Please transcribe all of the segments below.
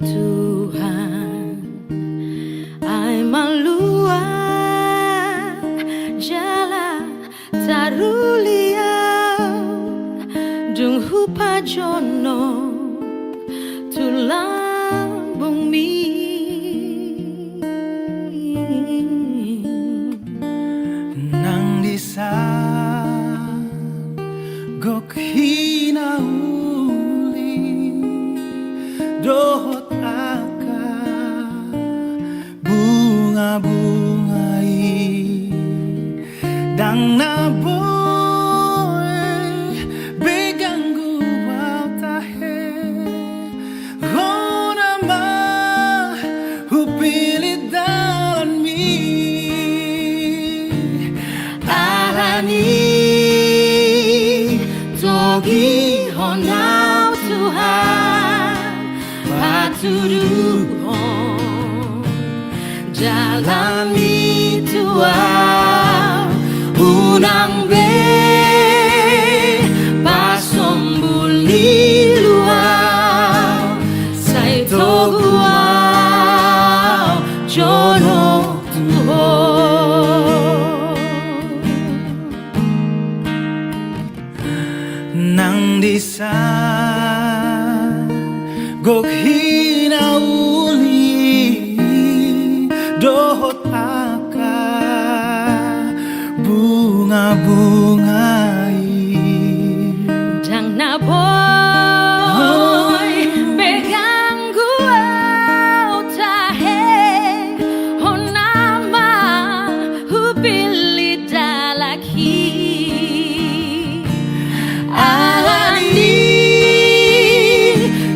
Tuhan, ay maluwag jala taruliaw dung hupajono tulang bumi nang disa gok hinauli dohot aka bunga-bungai dang naboy begang guwaw tahe honama hupilit dalan mi arani togi honaw Tuhan patuduhon jalani tuaw unang be pasombuli luaw say toguaw jono tuhon nang disa gok hinauli dohot aka bunga-bungai dang naboy begang guaw tahe honama hupili dalaki alani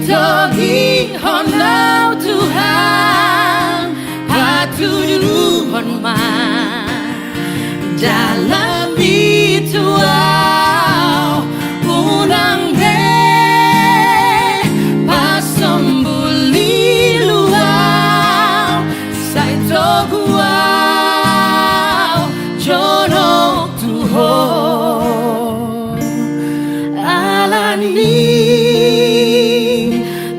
togi honaw Tuhan patuduhon man dalam bituaw unang be pasombuli luaw say toguaw jono tuhon alani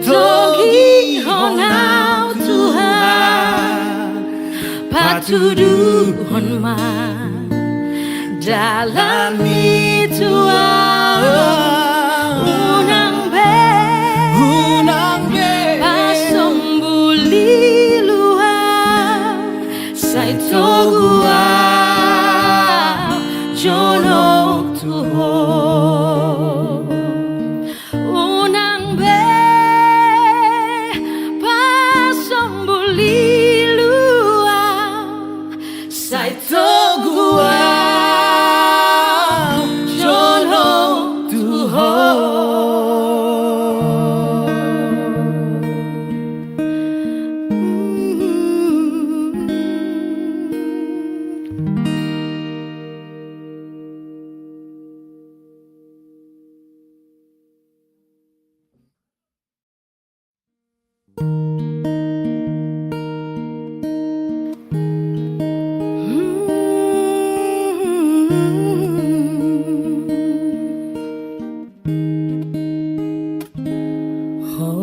togi honaw Tuhan patuduhon man dalam bituaw unang be pasombuli luaw say toguaw jono tuhon unang be pasombuli luaw say toguaw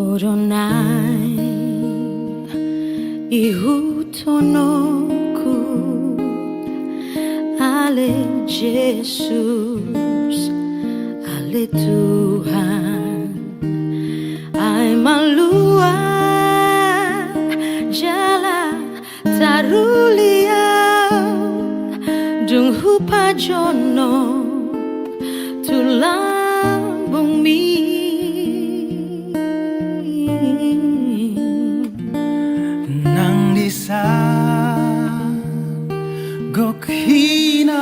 Horonay ihutonoku ale Jesus ale Tuhan ay maluwag jala taruliaw dung hupajono tulang bumi nang disa gok hinauli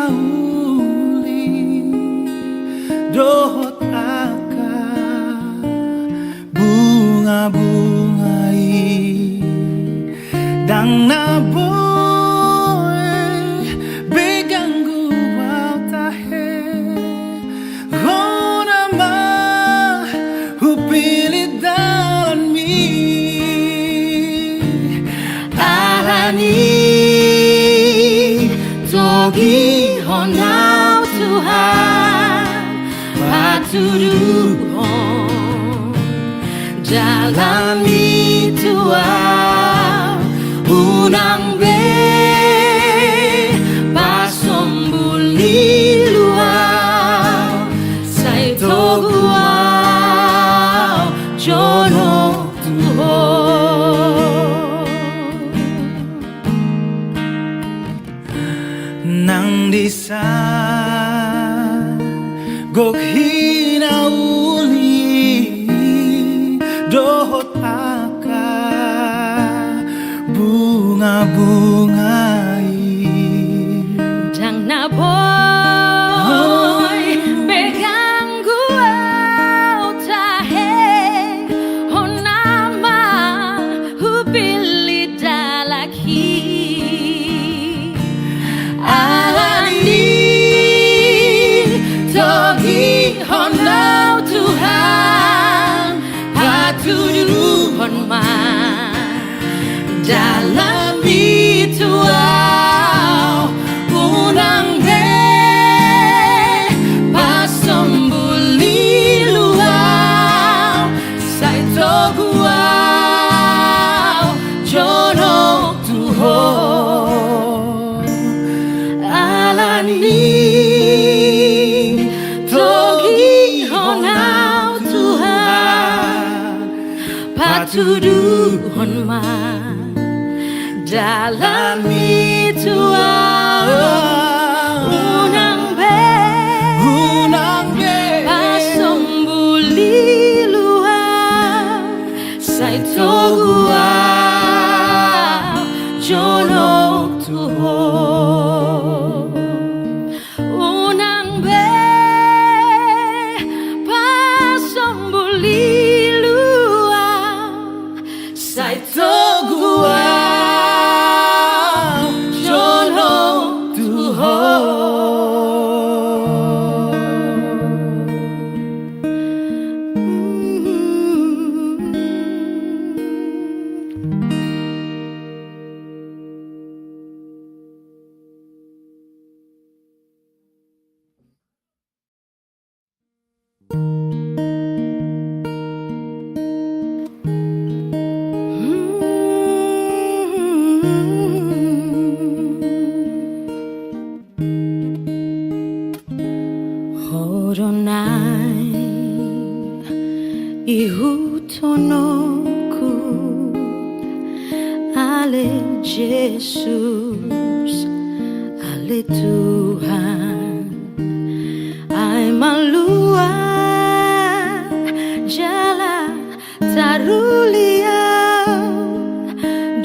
dohot aka bunga-bungai dang naboy begang guwaw tahe honama hupilit dalan mi arani togi honaw Tuhan patuduhon dalam ituau unang be pasombuli luau sai toguau jono tuho nang disa gok hinauli dohot aka bunga-bungai dang na boy pegang gua tahe honama hubili dalaki alani togi honau Tuhan patudu honma dalam ituau unang be pasombuli luau sai toguau jono tuho alani togi honau Tuhan patudu honma dalam ituau unang be pasombuli luau sai toguau jono tuho unang be pasombuli luau sai toguau Horonai ihutonoku ale Jesus ale Tuhan ai malua jala tarulia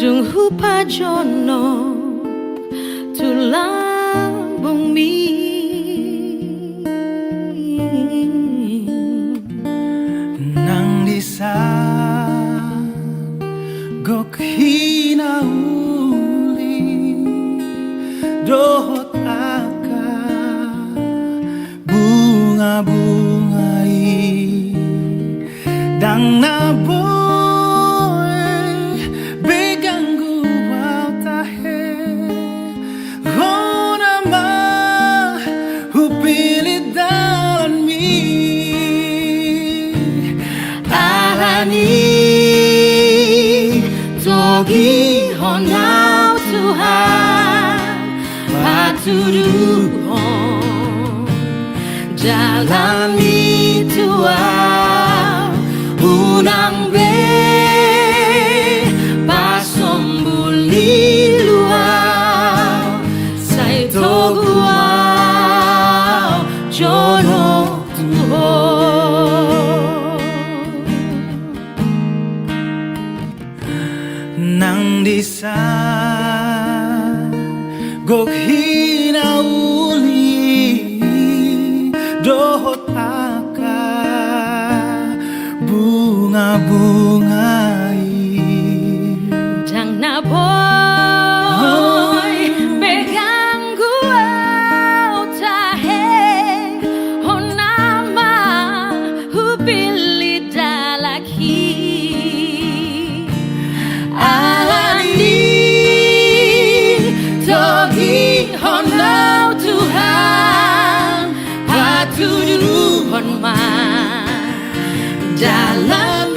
dung hupa jono tulang bumi nang disa gok hinauli dohot aka bunga-bungai dang na boy begang gua tahe hona ma hupilit dalan mi alani togi honau Tuhan patudu hon dalam ituau unang be pasombuli luau sai toguau jono tuho nang disa gok hinauli dohot aka bunga-bungai dang na boy pegang gua tahe honama hubili dalaki alani togi honau Tuhan patudu honma dalam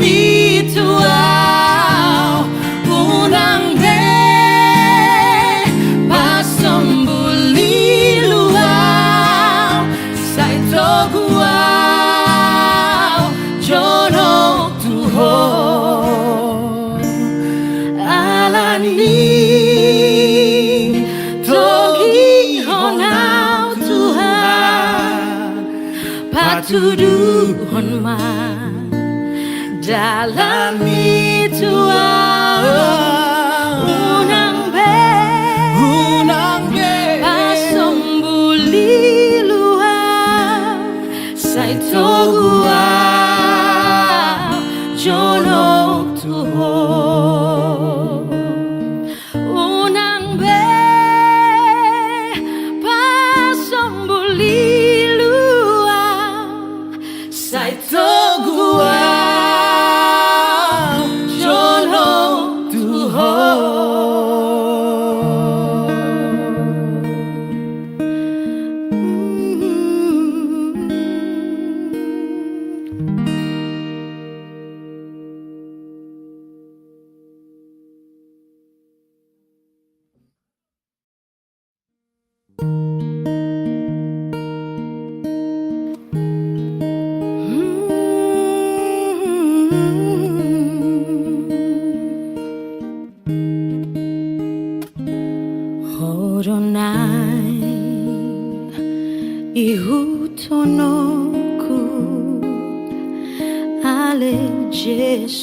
ma dalam itu unang be pasombuli luar sai togua jonok tuho unang be pasombuli luar sai togua Horonai ihutonoku ale Jesus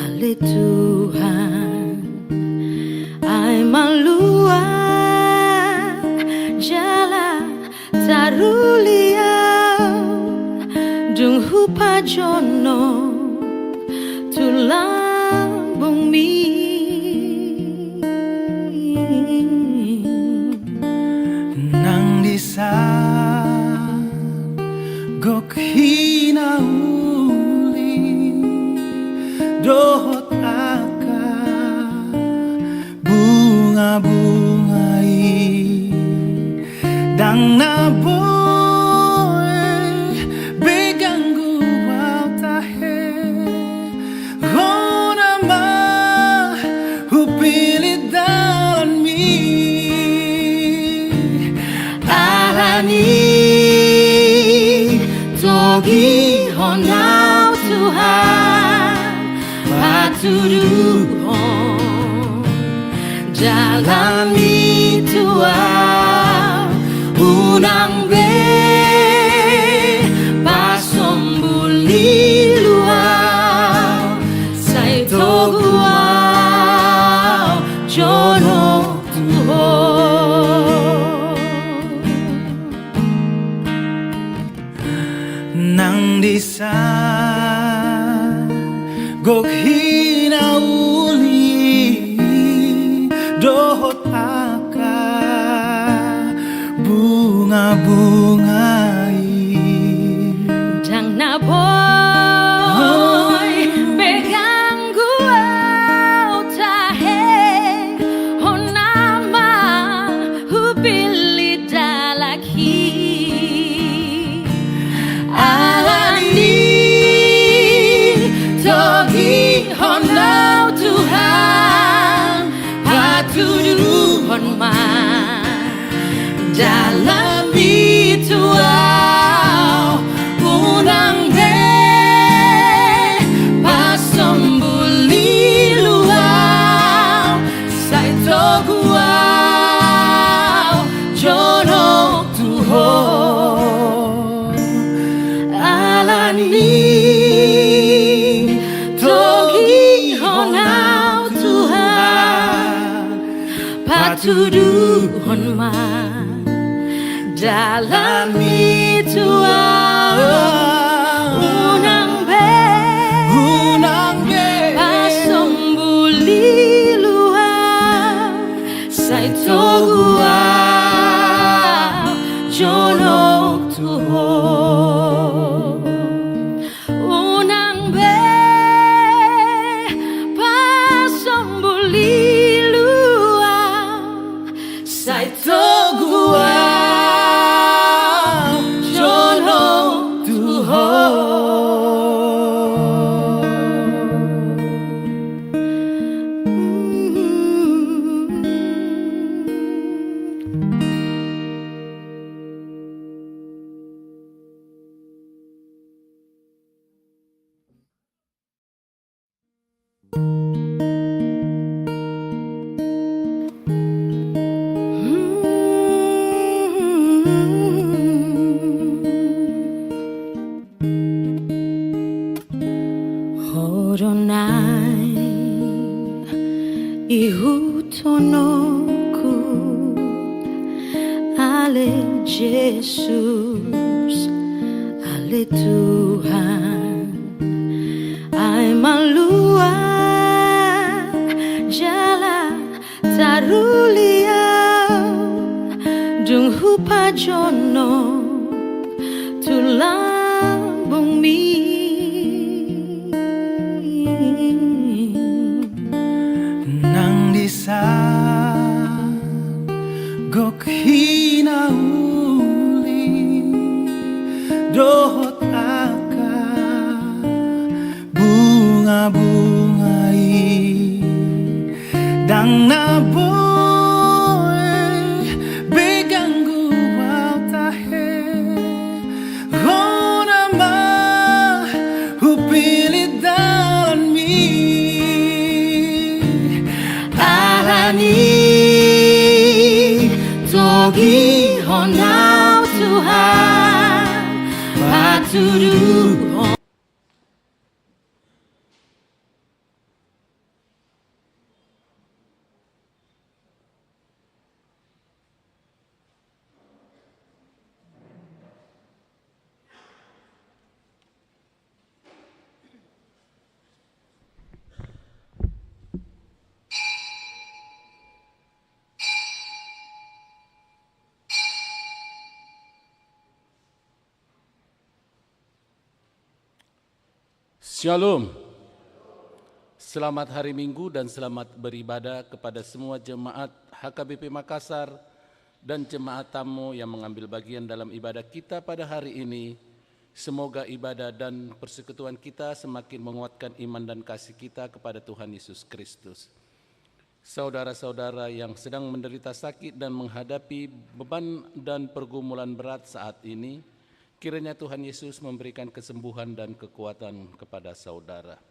ale Tuhan ai malua jala tarulia dung hupa jono tulang bumi nang disan gok hinauli dohot aka bunga-bungai dang naboy beganggu tahe hona ma hupilit dalan mi alani togi honau Tuhan patuduhon jalan itu unang be pasombuli luar sai togua jono tuho nang disan gok hinauli dohot aka bunga-bungai dang naboy beganggu tahe honama hupili dalaki alani togi honau Tuhan patuduhon ma dalam itu unang be pasombuli luar sai togua jono tuho alani togi honau Tuhan patuduhon ma dalam itu unang be pasombuli luar sai togua jonok tuho unang be pasombuli luar sai togua jono tuho Adonai ihutonoku Ale Jesus Ale Tuhan Ai malua jala tarulia dung hupa jono tulang bumi nang disa gok hinauli dohot aka bunga-bungai dang naboy begang gua tahe hona ma hupilit dalan mi Arani togi honau Tuhan patuduh Shalom. Selamat hari Minggu dan selamat beribadah kepada semua jemaat HKBP Makassar dan jemaat tamu yang mengambil bagian dalam ibadah kita pada hari ini. Semoga ibadah dan persekutuan kita semakin menguatkan iman dan kasih kita kepada Tuhan Yesus Kristus. Saudara-saudara yang sedang menderita sakit dan menghadapi beban dan pergumulan berat saat ini, kiranya Tuhan Yesus memberikan kesembuhan dan kekuatan kepada saudara.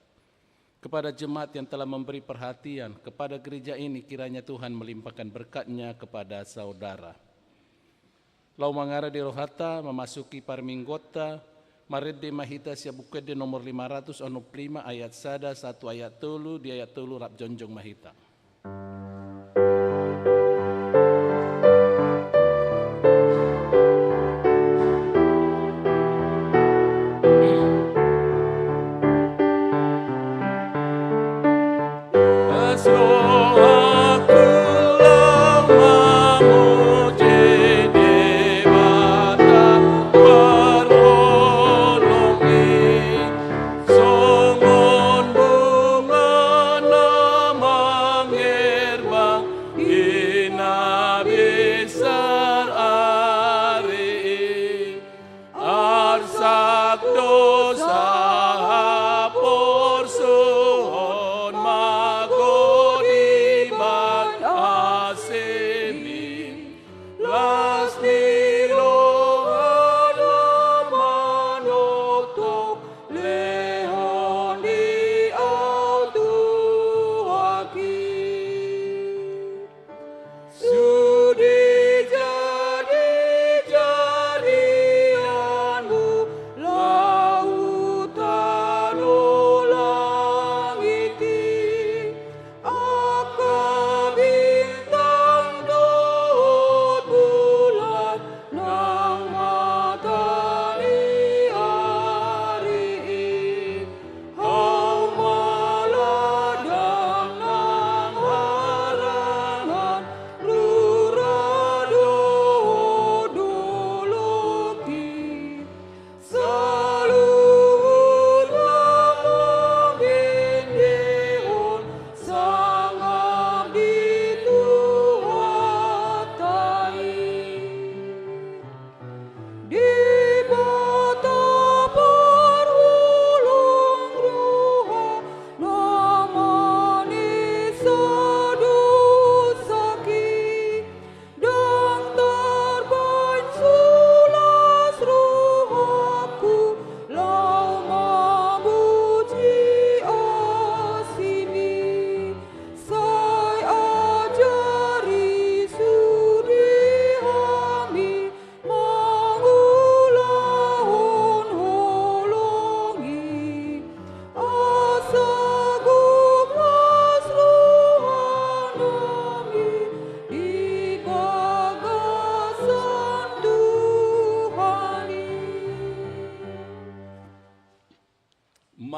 Kepada jemaat yang telah memberi perhatian kepada gereja ini, kiranya Tuhan melimpahkan berkat-Nya kepada saudara. Lau mangara di rohata memasuki parminggota, marede mahita siabukede nomor 505 ayat sada 1 ayat telu di ayat telu rap jonjong mahita. Songon bunga namang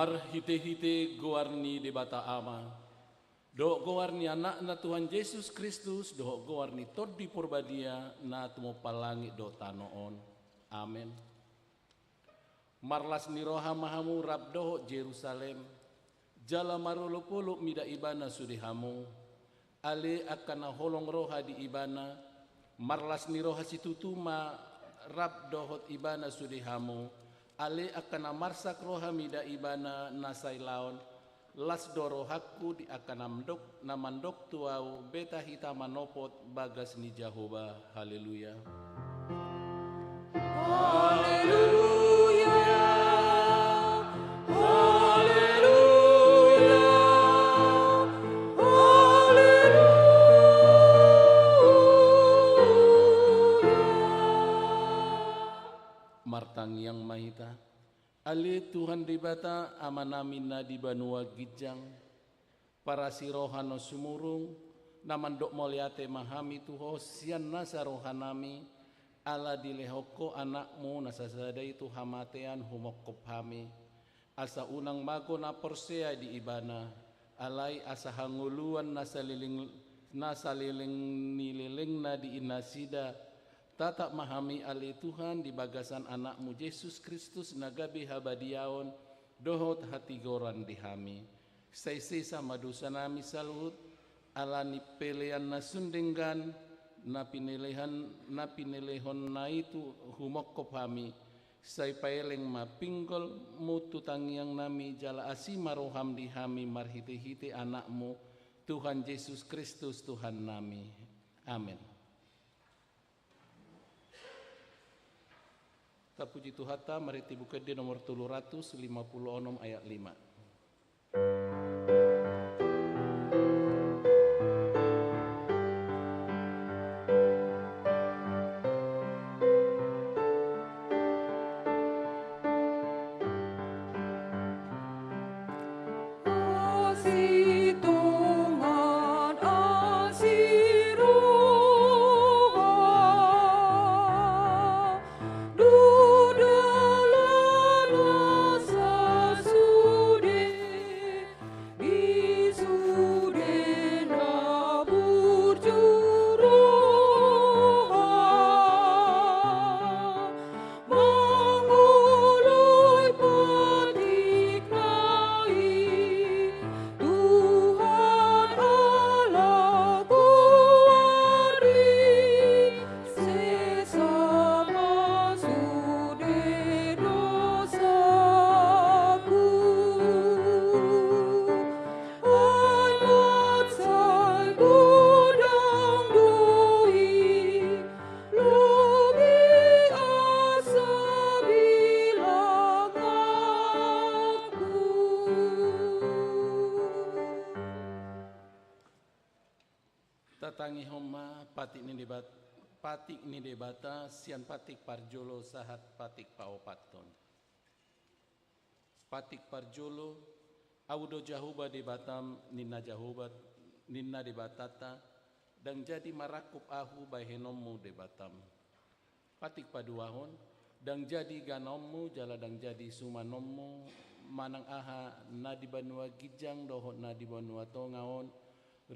Mar hite-hite goarni debata ama. Dohok goarni anak na Tuhan Yesus Kristus, dohok goarni todi porbadia na tumo palangi do tanoon. Amen. Marlas ni roha mahamu rab dohok Jerusalem. Jala marulupuluk mida ibana sudihamu. Ale akan holong roha di ibana. Marlas ni roha situtuma rab dohot ibana sudihamu. Ale akan marsak roha mida ibana nasai laon. Las doro hakku di akan namandok tuau beta hita manopot bagas ni Jehovah. Haleluya. Haleluya. Martang yang mahita, ale Tuhan dibata amanamin na di banua gijang, para si rohano sumurung, namandok moliate mahami tuho sian nasa rohanami, ala dilehoko anakmu nasasada itu hamatean humokop hami, asa unang mago na porsea di ibana, alai asa hanguluan nasa liling nililing na di inasida, tatak mahami ali Tuhan di bagasan anakmu Yesus Kristus nagabi habadiaon dohot hati goran dihami. Saisi sama dosa nami salut ala ni pelean na sundenggan na pinilehon na itu humokop hami. Say paeleng mapinggol mutu tangiang nami jala asima roham dihami marhite-hite anakmu Tuhan Yesus Kristus Tuhan nami. Amin. Puji Tuhata, mari dibuka di nomor 356 ayat 5. Tatangi homa patik ni debata sian patik parjolo sahat patik paopaton. Patik parjolo audo jahuba debatam ninna jahubat ninna debatata dan jadi marakup ahu bahenommu debatam. Patik paduahon dan jadi ganommu jala dan jadi sumanommu manang aha na di banua gijang dohot na di banua tongaon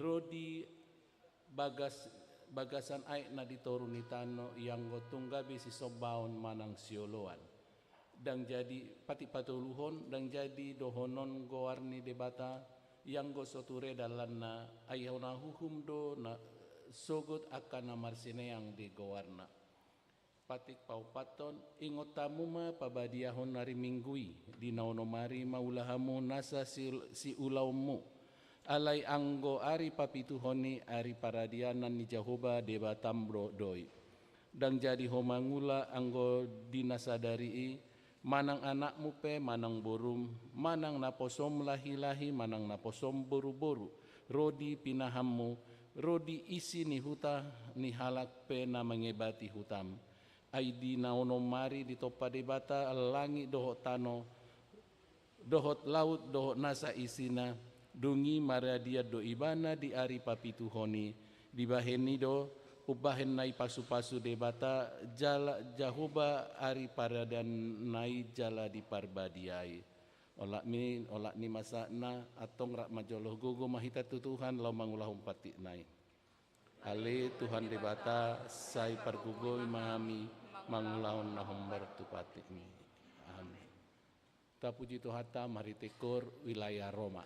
rodi bagasan aik na ditoruni tano yang gotunggabi si sobaon manang sioloan dan jadi pati patuluhon dan jadi dohonon goarni debata yang go soture dalanna ayahona hukum do na sogot akan namarsine yang di goarna patik paupaton ingot tamu ma pabadiahon nari minggui di naonomari maulahamu nasa si ulaumu alai anggo ari papituhoni ari paradianan ni Jehovah debatam doi dan jadi homangula anggo dinasadari manang anakmu pe manang borum manang naposom lahi-lahi manang naposom boru-boru rodi pinahammu rodi isi ni huta ni halak pe na mengebati hutam aidi naonomari di topa debata langi dohot tano dohot laut dohot nasa isina dungi maradia do ibana di ari papituhoni di baheni do ubahen nai pasu-pasu debata jala jahoba ari paradan nai jala di parbadiai Olak ni masakna atong rak majoloh gogo mahita tu Tuhan lau mangulah umpati nai. Ale Tuhan debata sai pargugoi mahami mangulahon nahombar tupati ni. Amin. Ta puji Tuhata mari tekor wilayah Roma.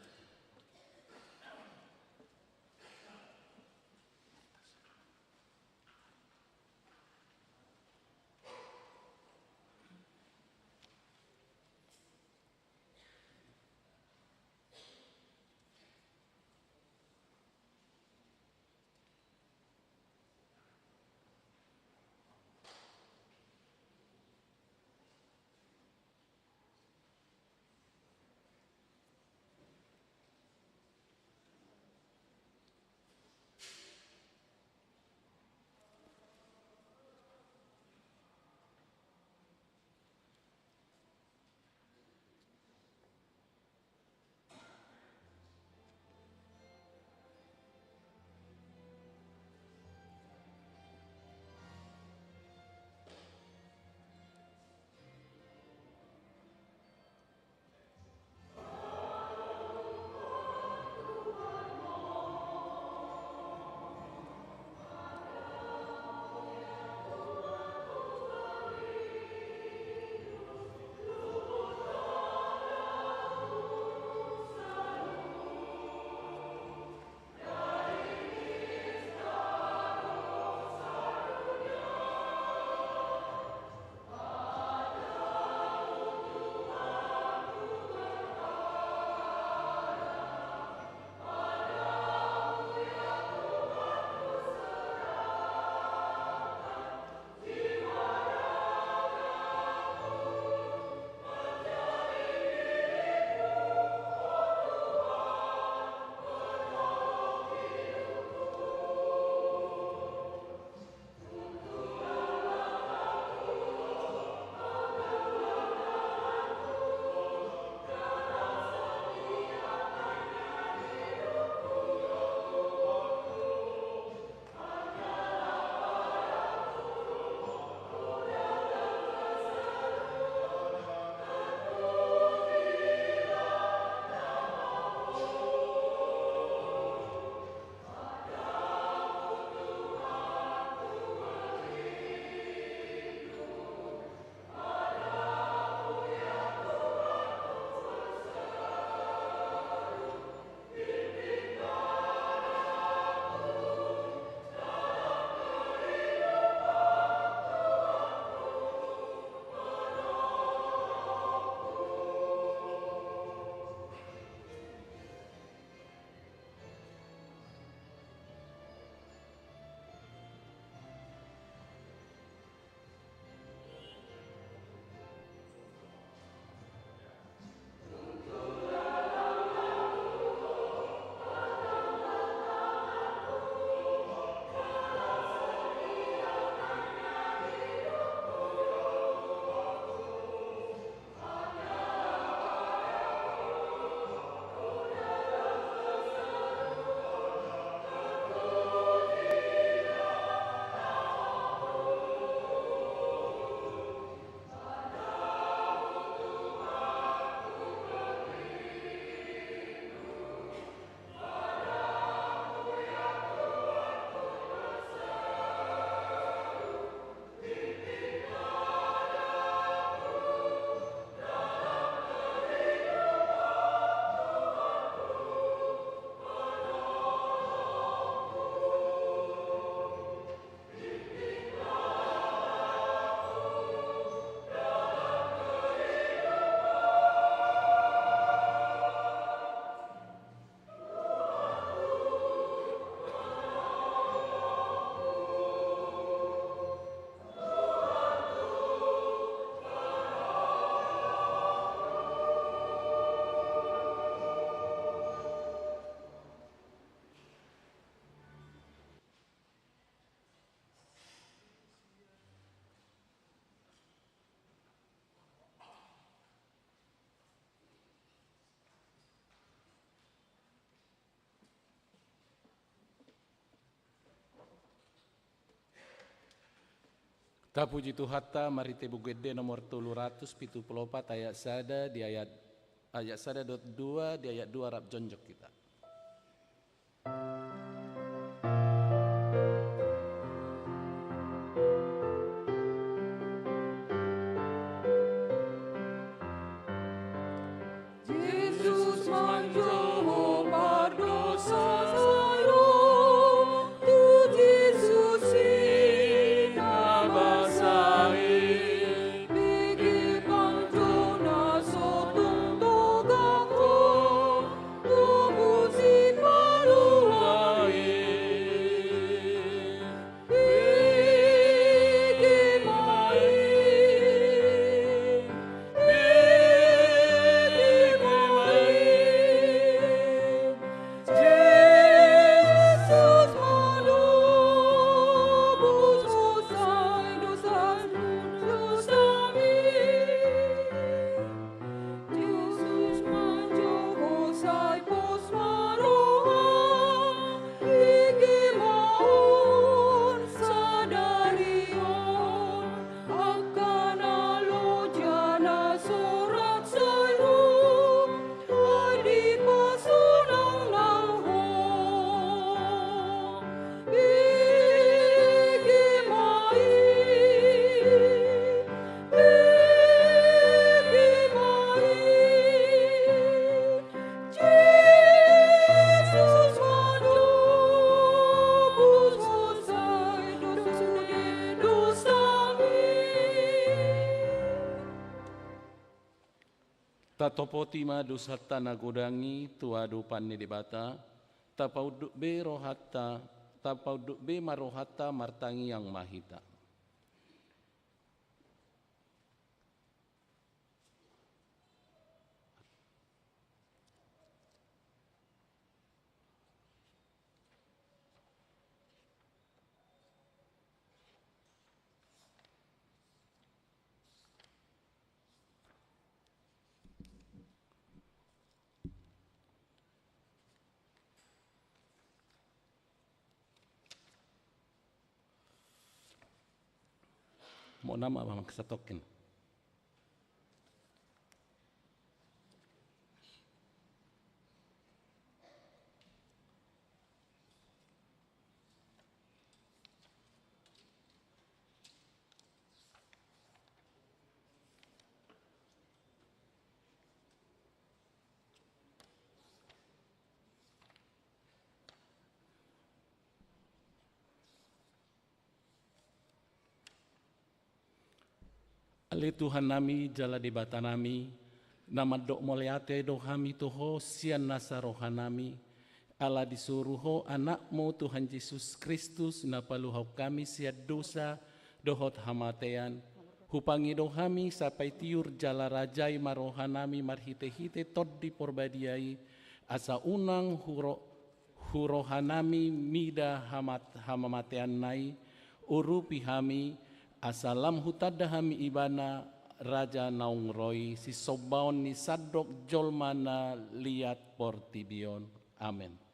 Ta puji Tuhata mari tebu gede nomor 374 ayat sada di ayat Ayat 1.2 di ayat 2 rap jonjok kita. Yesus manjoho pardosa Tatopoti madu satta nagodangi tuadu panni debata, tapauduk be rohatta, tapauduk be marohatta martangi yang mahita. Mau nama apa kesatokin? Ale Tuhan nami jala di bata nami, nama dok moleate dohami toho sian nasa rohanami, ala disuruho anakmu Tuhan Yesus Kristus napaluhau kami siat dosa dohot hamatean, hupangi dohami sampai tiur jala rajai marohanami marhite-hite tod di porbadiai, asa unang hurohanami mida hamamatean nai, urupi hami, asalam hutadahami ibana raja naung roy si sobaon ni sadok jolmana liat portibion. Amin.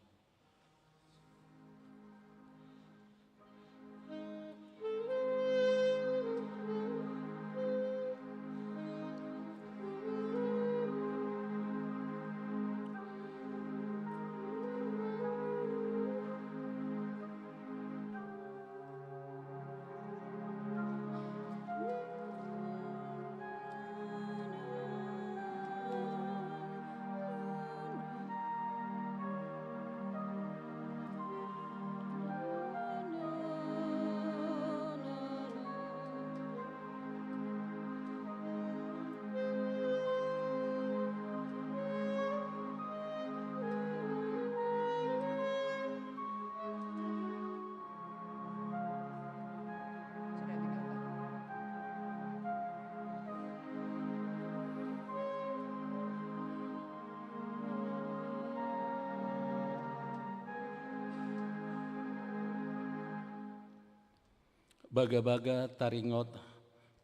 Baga-baga taringot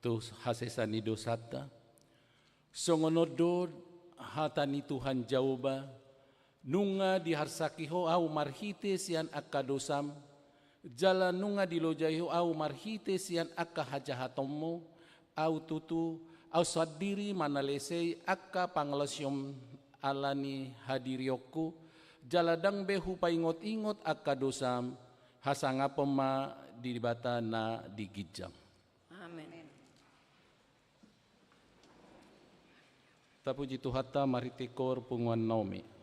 tu hasesani dosata, songonodo hatani Tuhan jauba, nunga diharsakiho au marhite sian akka dosam, jalan nunga dilojaiho au marhite sian akka hajahatomo, au tutu Auswadiri manalesei akka panglosyom alani hadirioku jaladang behu paingot-ingot akka dosam hasanga pema dibata na digijang. Amen. Tapuji Tuhata maritikor punguan naumi.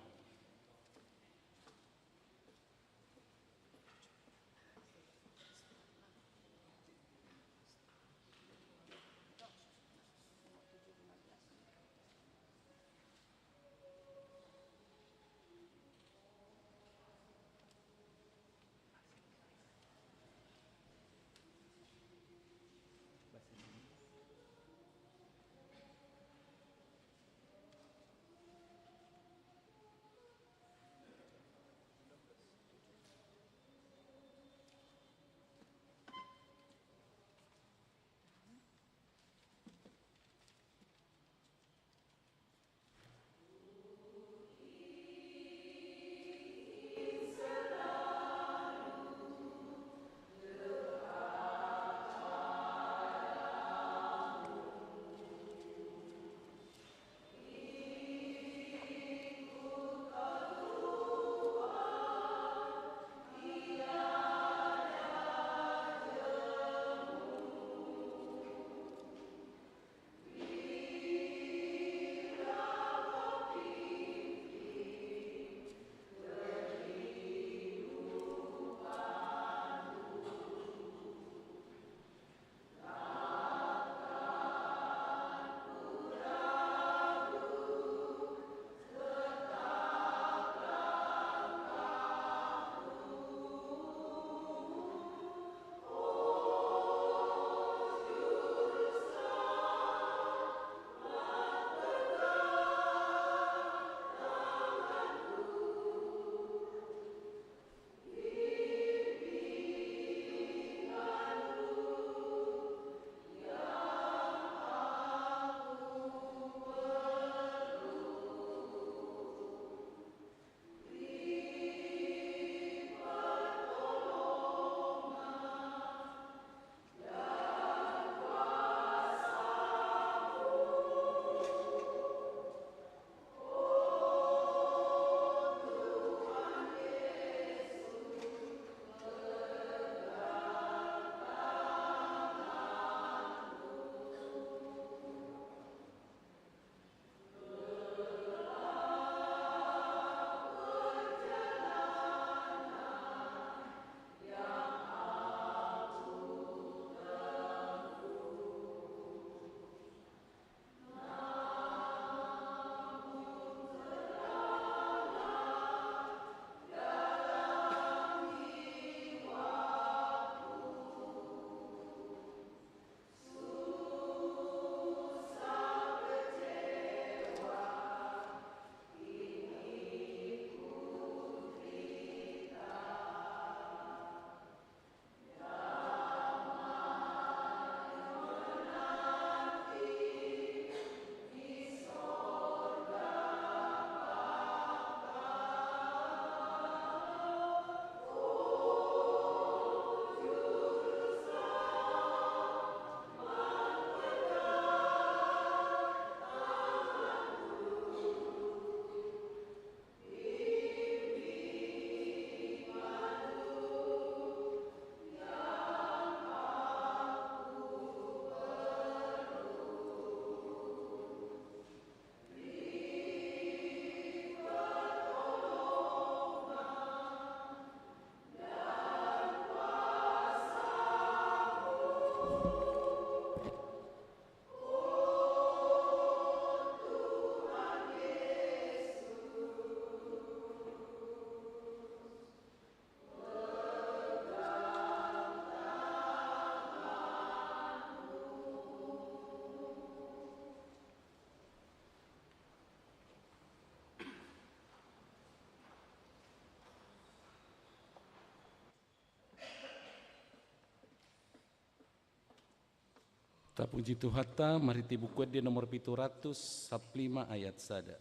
Tapuji Tuhata, mari tibukuat di nomor 705 ayat sada.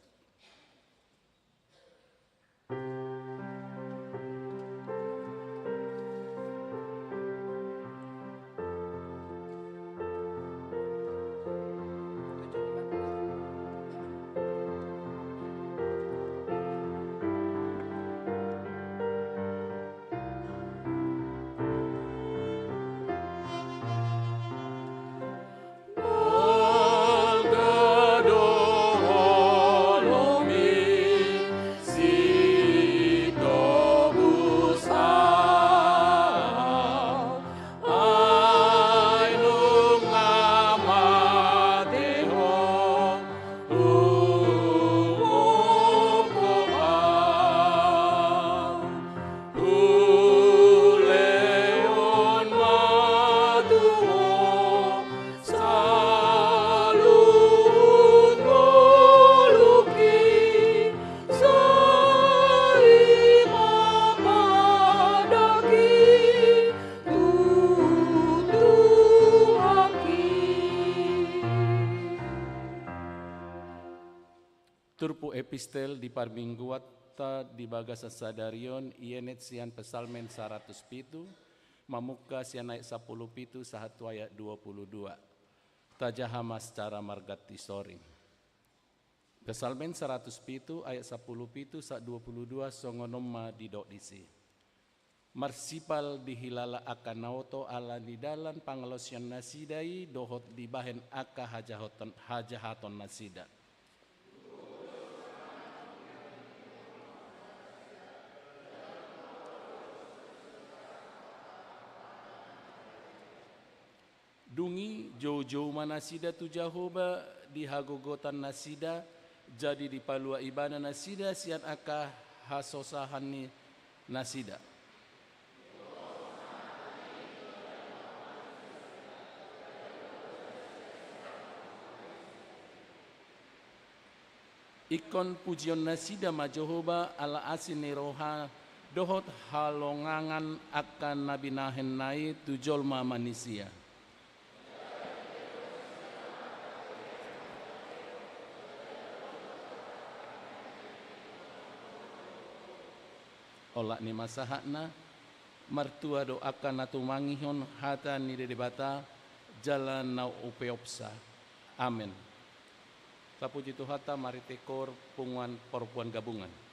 Epistel di parmingguata di bagasa sadarion ienet sian pesalmen 107 mamuka sian ayat 10 pitu sahatu ayat 22 tajahama secara margati soring. Pesalmen 107 ayat 10 pitu sak 22 songonoma didok disi. Marsipal dihilala akan naoto ala di dalan pangelosian nasidai dohot di bahen aka hajahaton nasida. Dungi jauh-jauh manasida tu Jahoba di hagogotan nasida jadi di palua ibana nasida sian aka hasosahan ni nasida. Ikon pujion nasida ma Jehoba ala asini roha dohot halongangan akan nabi nahen nai tujolma manisia. Olak ni masahakna martua doakan natu mangihon hata ni debata jalan nau upeopsa. Amin. Sapuji Tuhata mari tekor punguan perempuan gabungan.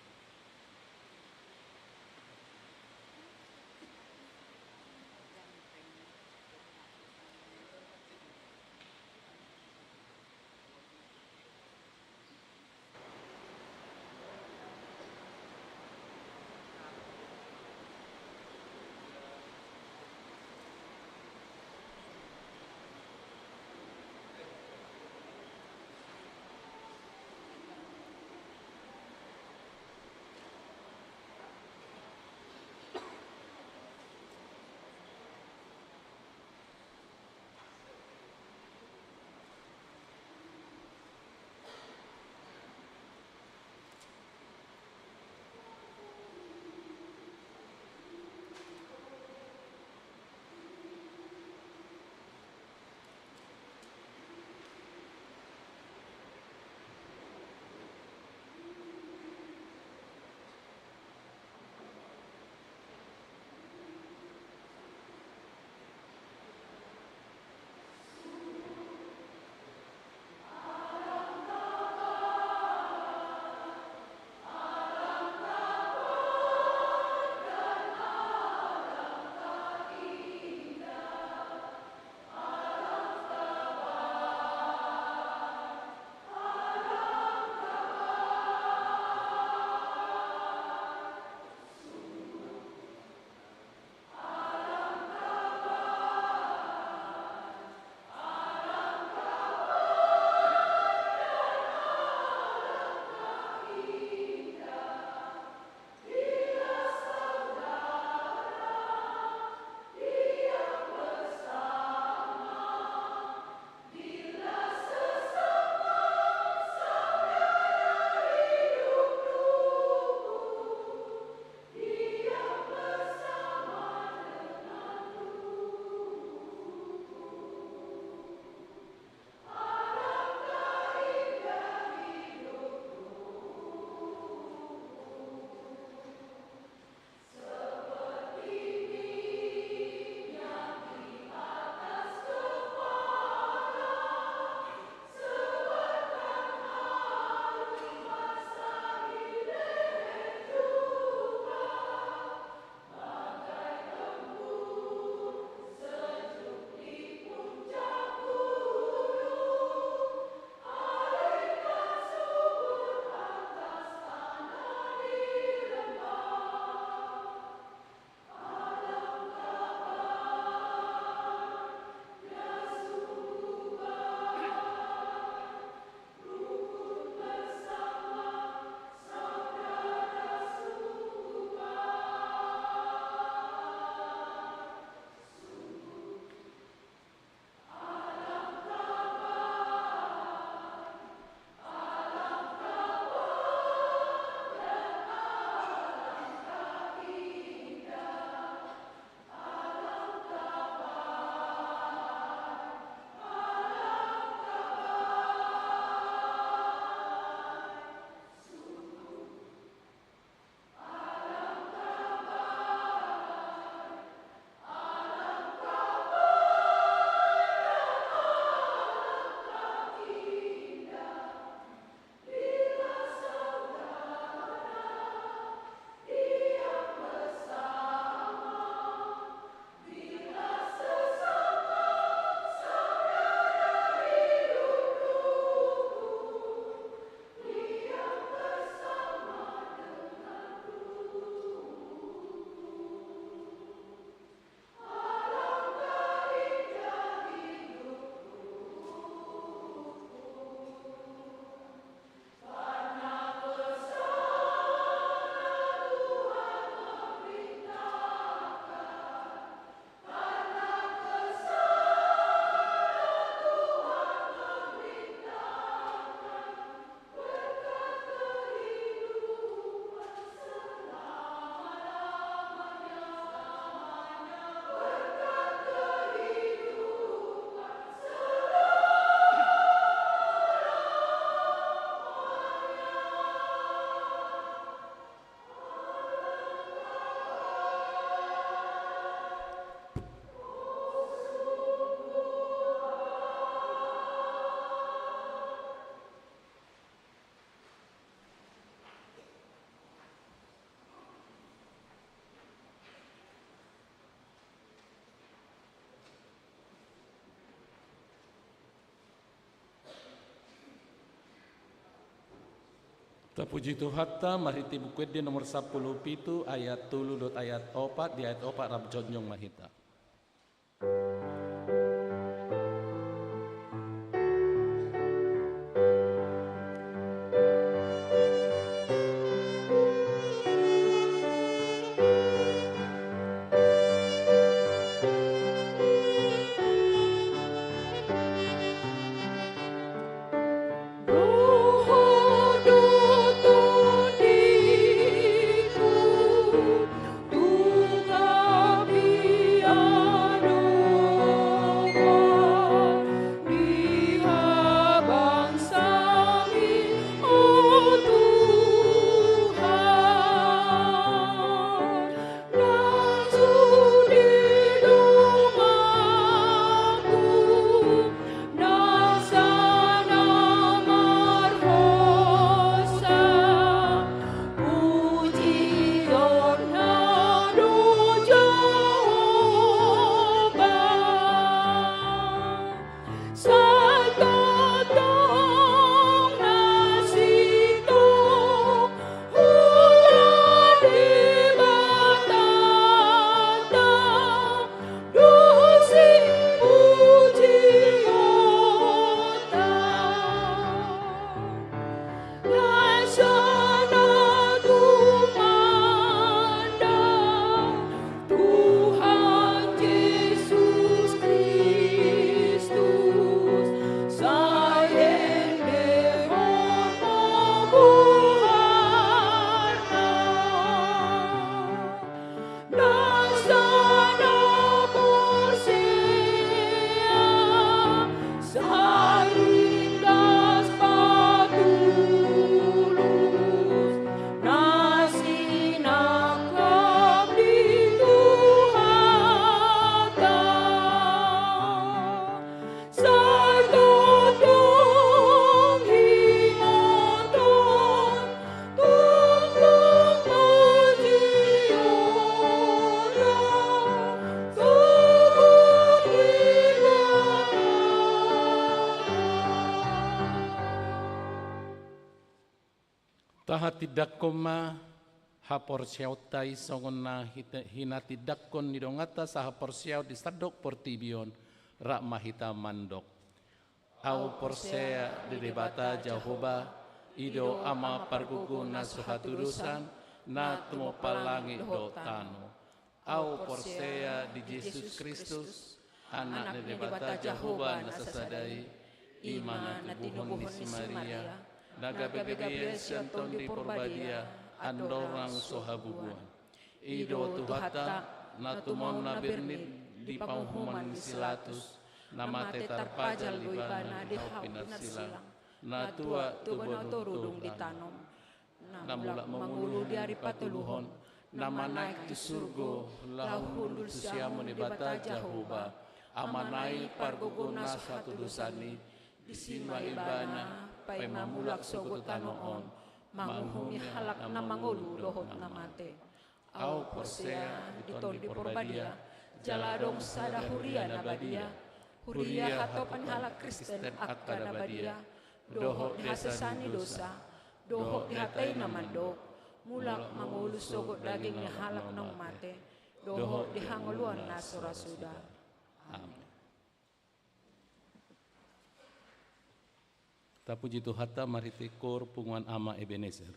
Puji Tuhan, mahiti buku di nomor 10 pitu ayat 3 ayat 4 di ayat 4 rab jonjong mahita. Taha tidak koma hapor siautai songona hina tidak kon nidongata sahapor siau di sadok portibion rak mahita mandok. Au porsea di debata Jehovah ido ama pargugun na suhaturusan na tumo palangi do tano. Au porsea di Yesus Kristus anak di debata Jehovah na sasadai imana tinubuhon ni si Maria. Naga bebe sianton di porbadia andorang sohabubuan. Ido tuhata natumon na birnit di panghuman silatus namate tarpajal libana di haupinar silang. Natua tubon turudung ditanom. Namulak mengulu di hari patuluhon. Nama naik di surgo lahul siamu di bata Jehovah. Amanai parguguna satu dosani di sinwa ibana. Pai mamulak sogot tanoon, manghumi halak na mangulu lohot na mate. Au porsea diton di porbadia, jaladong sada huria na badia, huria hatopan halak Kristen akka na badia, dohok dihasasani dosa, dohok dihatay na mandok, mulak mangulu sogot daging ni halak ng mate, dohok dihanguluan na surasuda. Amin. Puji Tuhan, mari tekor punguan ama Ebenezer.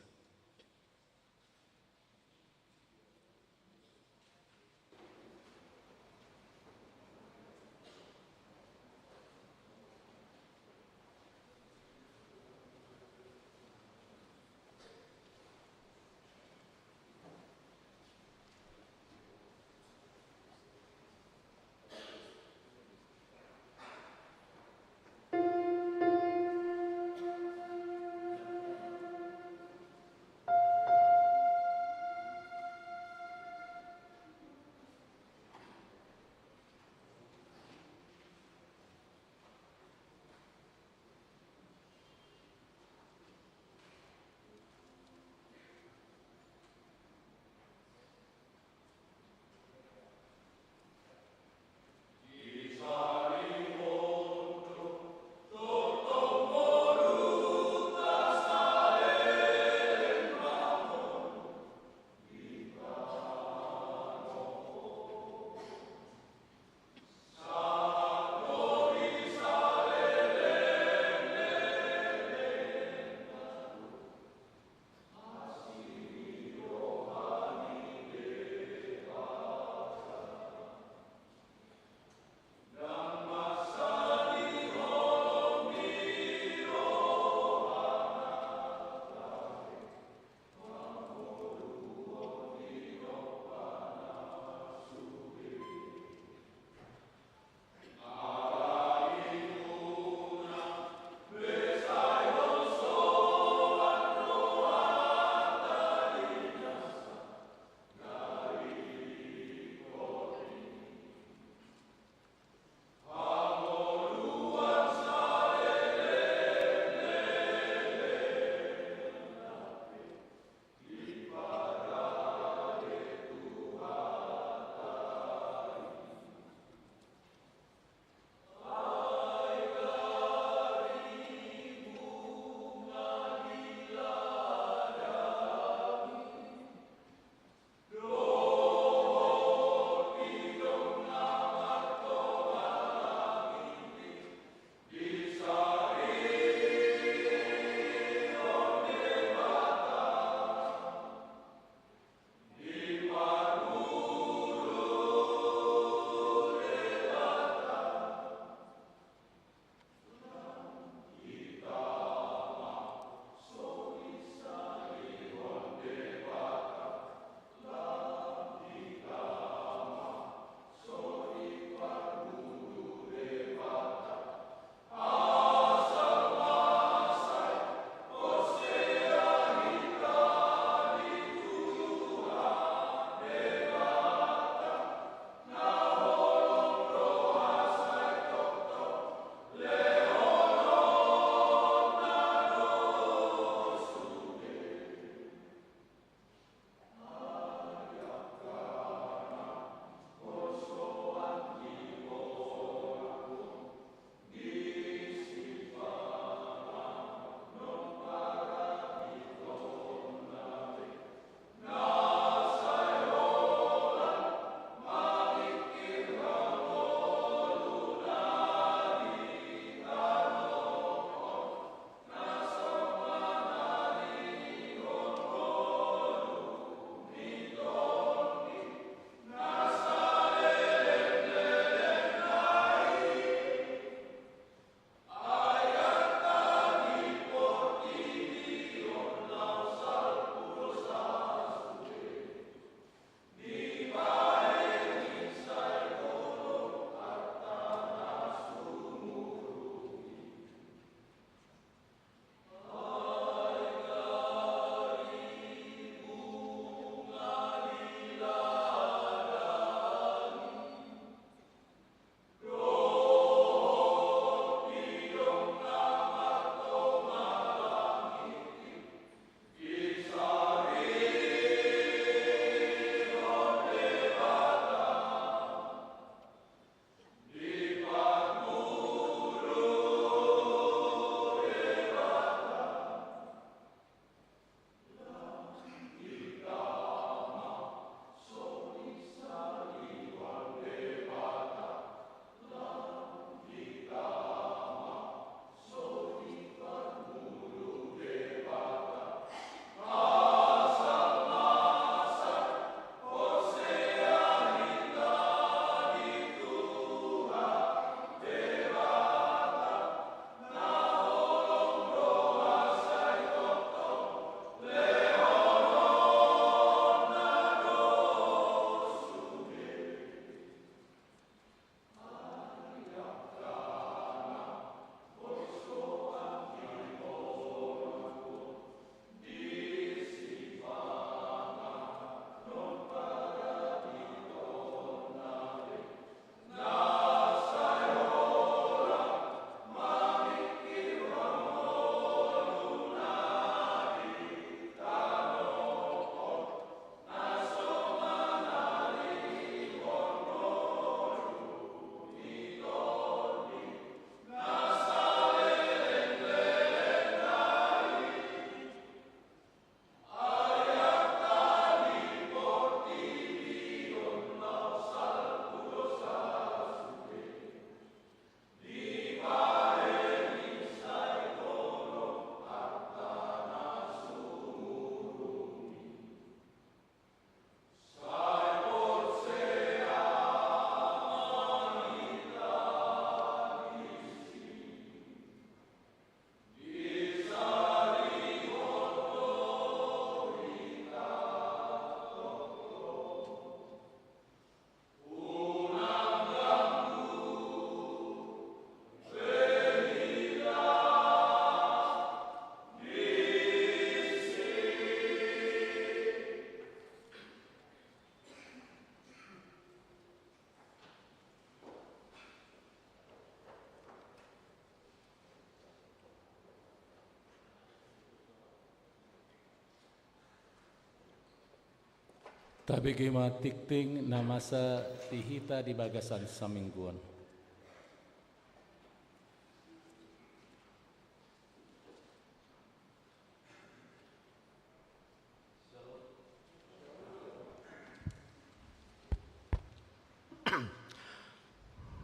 Tabigi matikting namasa tihita di bagasan samingguan.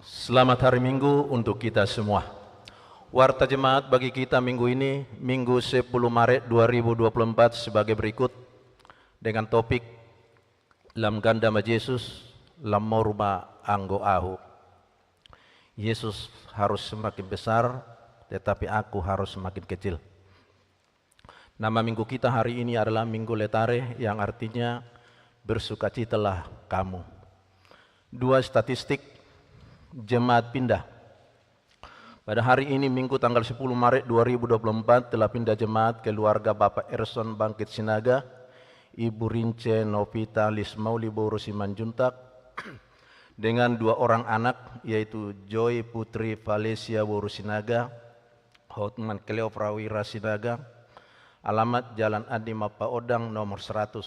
Selamat hari Minggu untuk kita semua. Warta jemaat bagi kita minggu ini, Minggu 10 Maret 2024 sebagai berikut dengan topik Lam ganda ma Yesus, lam morba anggo ahu. Yesus harus semakin besar, tetapi aku harus semakin kecil. Nama minggu kita hari ini adalah Minggu Letare yang artinya bersukacitalah kamu. Dua statistik jemaat pindah. Pada hari ini Minggu tanggal 10 Maret 2024 telah pindah jemaat keluarga Bapak Erson Bangkit Sinaga, Ibu Rince Novita Lismauli Boru Simanjuntak dengan dua orang anak yaitu Joy Putri Valesia Boru Sinaga, Hotman Cleo Prawira Sinaga, alamat Jalan Adi Mapa Odang nomor 100.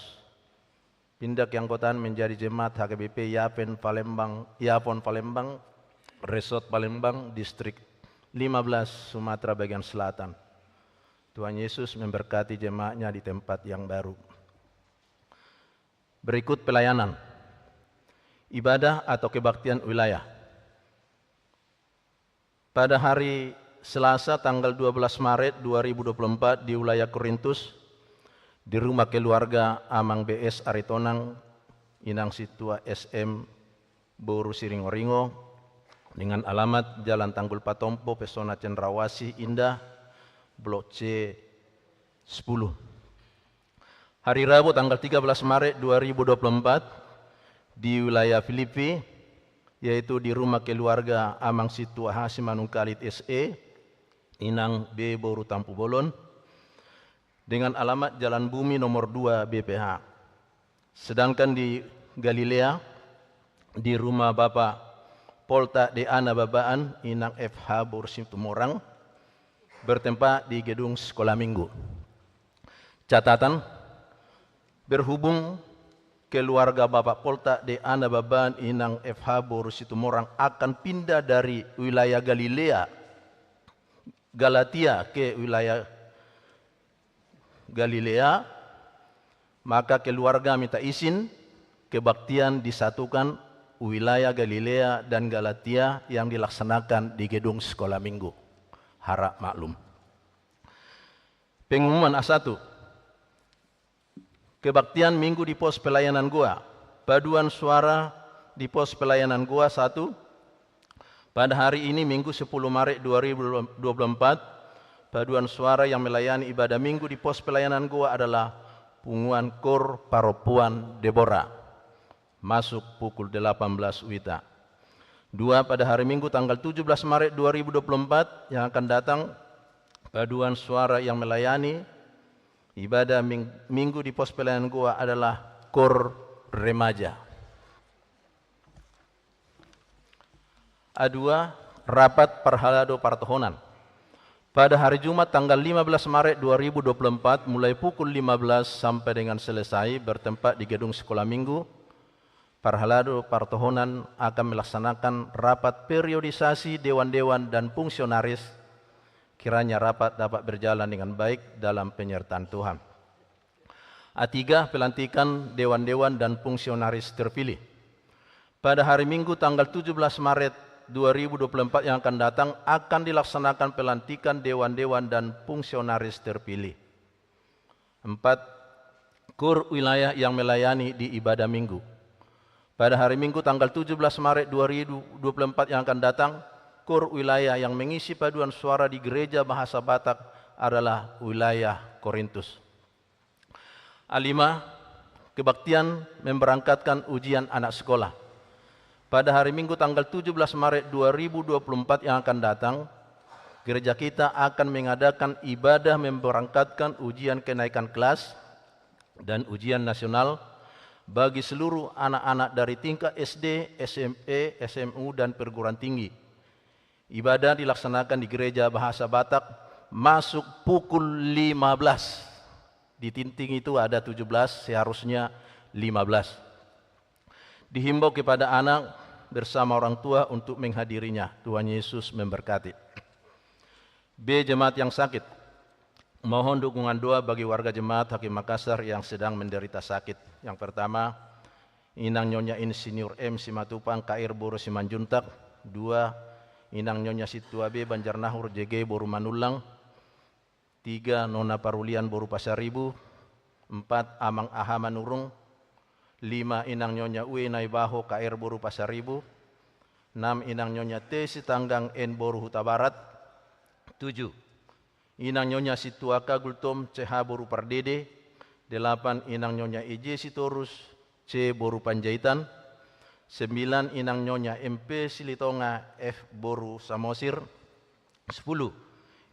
Pindah keanggotaan menjadi jemaat HKBP Yapon Palembang, Resort Palembang, Distrik 15 Sumatera bagian selatan. Tuhan Yesus memberkati jemaatnya di tempat yang baru. Berikut pelayanan, ibadah atau kebaktian wilayah. Pada hari Selasa tanggal 12 Maret 2024 di wilayah Korintus, di rumah keluarga Amang BS Aritonang, Inang Situa SM Boru Siringoringo, dengan alamat Jalan Tanggul Patompo, Pesona Cendrawasih Indah, Blok C 10. Hari Rabu tanggal 13 Maret 2024 di wilayah Filipi, yaitu di rumah keluarga Amang Situa Hasim Manungkalit SE, Inang B Boru Tampu Bolon, dengan alamat Jalan Bumi nomor 2 BPH. Sedangkan di Galilea, di rumah Bapak Polta de Ana Babaan, Inang FH Borsim Tumorang, bertempat di gedung sekolah minggu. Catatan, berhubung keluarga Bapak Polta de Ana Babaan, Inang FH Borsim Tumorang akan pindah dari wilayah Galilea, Galatia ke wilayah Galilea, maka keluarga minta izin kebaktian disatukan wilayah Galilea dan Galatia yang dilaksanakan di gedung sekolah minggu. Harap maklum. Pengumuman A1. Kebaktian minggu di pos pelayanan gua. Paduan suara di pos pelayanan gua 1. Pada hari ini Minggu 10 Maret 2024, paduan suara yang melayani ibadah minggu di pos pelayanan gua adalah Punguan Kor Paropuan Deborah. Masuk pukul 18 WITA. 2. Pada hari Minggu tanggal 17 Maret 2024 yang akan datang, paduan suara yang melayani ibadah minggu di pos pelayanan gua adalah Kor Remaja. A2. Rapat Parhalado Partohonan. Pada hari Jumat tanggal 15 Maret 2024 mulai pukul 15 sampai dengan selesai bertempat di gedung sekolah minggu, Parhalado Partohonan akan melaksanakan rapat periodisasi dewan-dewan dan fungsionaris. Kiranya rapat dapat berjalan dengan baik dalam penyertaan Tuhan. A3. Pelantikan dewan-dewan dan fungsionaris terpilih. Pada hari Minggu tanggal 17 Maret 2024 yang akan datang akan dilaksanakan pelantikan dewan-dewan dan fungsionaris terpilih. 4. Kur wilayah yang melayani di ibadah minggu. Pada hari Minggu tanggal 17 Maret 2024 yang akan datang, kur wilayah yang mengisi paduan suara di gereja bahasa Batak adalah wilayah Korintus. A5. Kebaktian memberangkatkan ujian anak sekolah. Pada hari Minggu tanggal 17 Maret 2024 yang akan datang, gereja kita akan mengadakan ibadah memberangkatkan ujian kenaikan kelas dan ujian nasional bagi seluruh anak-anak dari tingkat SD, SMP, SMU, dan perguruan tinggi. Ibadah dilaksanakan di gereja bahasa Batak masuk pukul 15. Di tinting itu ada 17, seharusnya Dihimbau kepada anak bersama orang tua untuk menghadirinya. Tuhan Yesus memberkati. B. Jemaat yang sakit. Mohon dukungan doa bagi warga jemaat Hakim Makassar yang sedang menderita sakit. Yang pertama, Inang Nyonya Insinyur M. Simatupang KR Boru Simanjuntak. 2. Inang Nyonya Situa B. Banjarnahur JG Boru Manulang. 3. Nona Parulian Boru Pasaribu. 4. Amang Aha Manurung. 5. Inang Nyonya Ue Naibaho KR Boru Pasaribu. 6. Inang Nyonya T. Sitanggang N Boru Huta Barat. 7. Inang Nyonya Situaka Gultom CH Boru Pardede. 8. Inang Nyonya EJ Sitorus C Boru Panjaitan. 9. Inang Nyonya MP Silitonga F Boru Samosir. 10.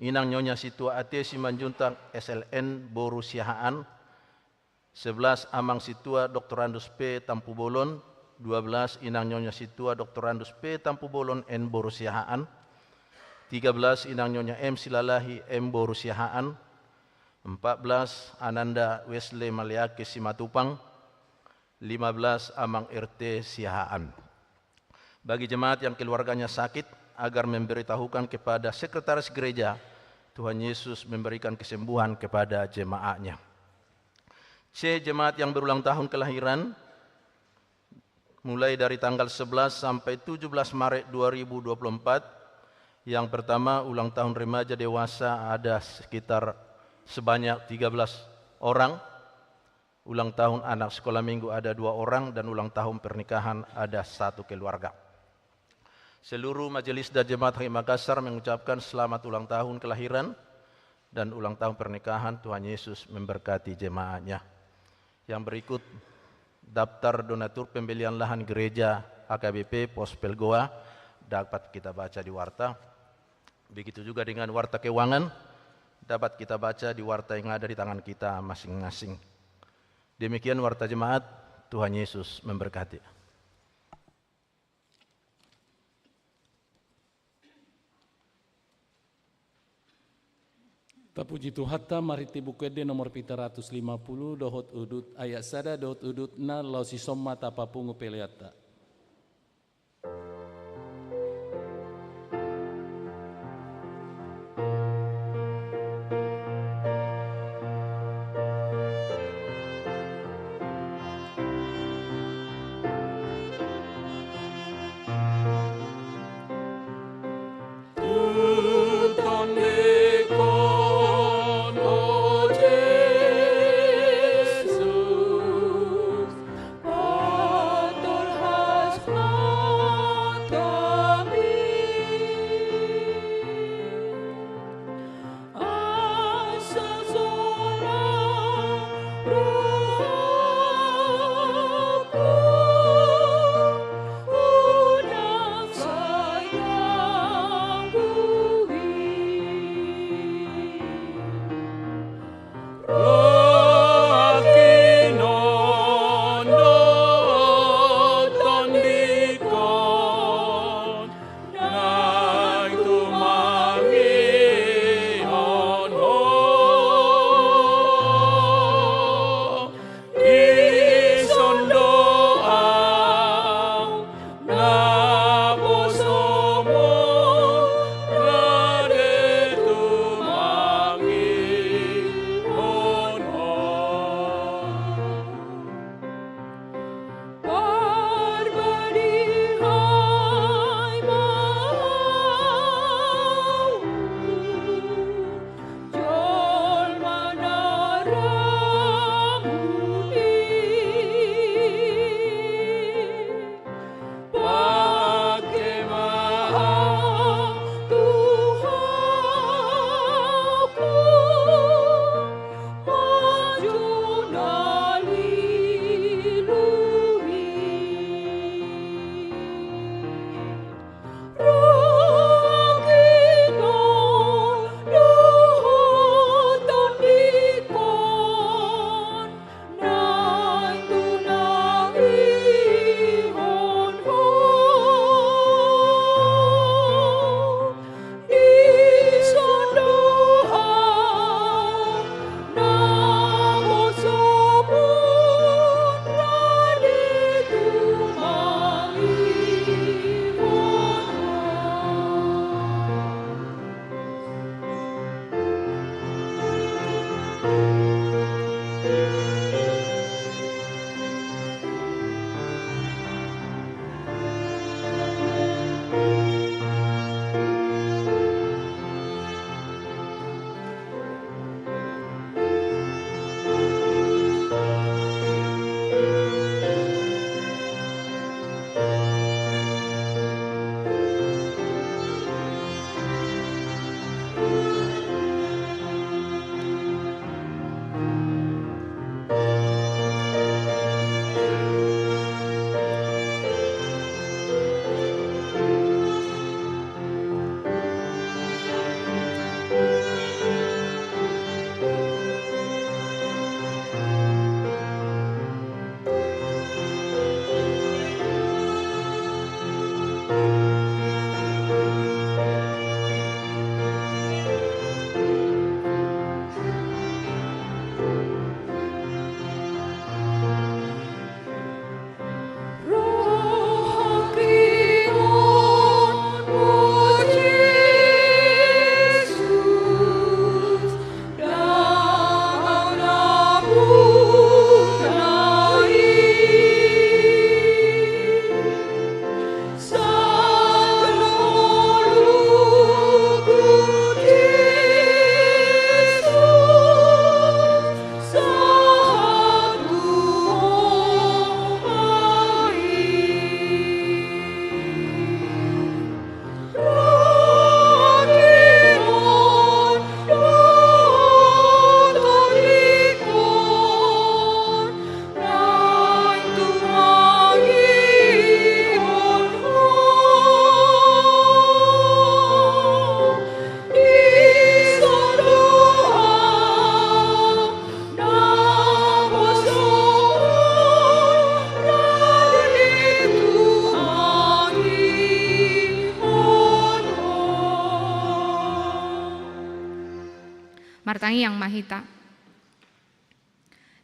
Inang Nyonya Situa AT Simanjuntak SLN Boru Siahaan. 11. Amang Situa Doktorandus P Tampu Bolon. 12. Inang Nyonya Situa Doktorandus P Tampu Bolon N Boru Siahaan. 13. Inang Nyonya M Silalahi M Boru Siahaan. 14. Ananda Wesley Maliake Simatupang. 15. Amang RT Siahaan. Bagi jemaat yang keluarganya sakit, agar memberitahukan kepada sekretaris gereja, Tuhan Yesus memberikan kesembuhan kepada jemaatnya. C. Jemaat yang berulang tahun kelahiran, mulai dari tanggal 11 sampai 17 Maret 2024. Yang pertama, ulang tahun remaja dewasa ada sekitar sebanyak 13 orang. Ulang tahun anak sekolah minggu ada 2 orang, dan ulang tahun pernikahan ada 1 keluarga. Seluruh majelis dan jemaat Hakim Makassar mengucapkan selamat ulang tahun kelahiran dan ulang tahun pernikahan. Tuhan Yesus memberkati jemaatnya. Yang berikut daftar donatur pembelian lahan gereja HKBP Pos Pelgoa dapat kita baca di warta. Begitu juga dengan warta keuangan dapat kita baca di warta yang ada di tangan kita masing-masing. Demikian warta jemaat. Tuhan Yesus memberkati. Tapuji Tuhatta mariti bukwede nomor pita 150 dohot udut ayat sada dohot udut na lausi somma tapapungu peleata. Ator Sang Hyang Mahita.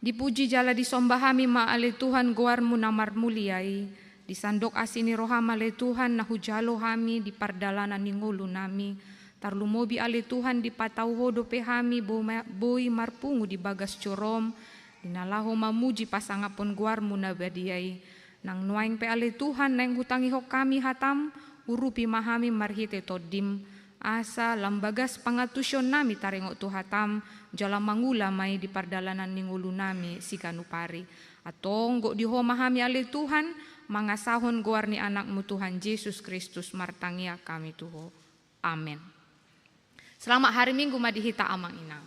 Dipuji jala disombahami ma'ale Tuhan goarmu namar muliai. Disandok asini roham ale Tuhan nahu jalo hami di pardalanan ningulu nami. Tarlumobi ale Tuhan di patau hodo pehami boi marpungu di bagas corom. Dinalaho mamuji pasangapon guarmu nabadiai. Nang nuaing pe ale Tuhan nang hutangi hok kami hatam. Urupi mahami marhite todim. Asa lambagas pangatusyon nami tarengok tu hatam. Jala mangula mai di pardalanan ningulu nami si kanupari. Atong go diho mahami ale Tuhan. Mangasahon guarni anakmu Tuhan Yesus Kristus martangia kami tuho. Amin. Selamat hari Minggu madihita amang inang.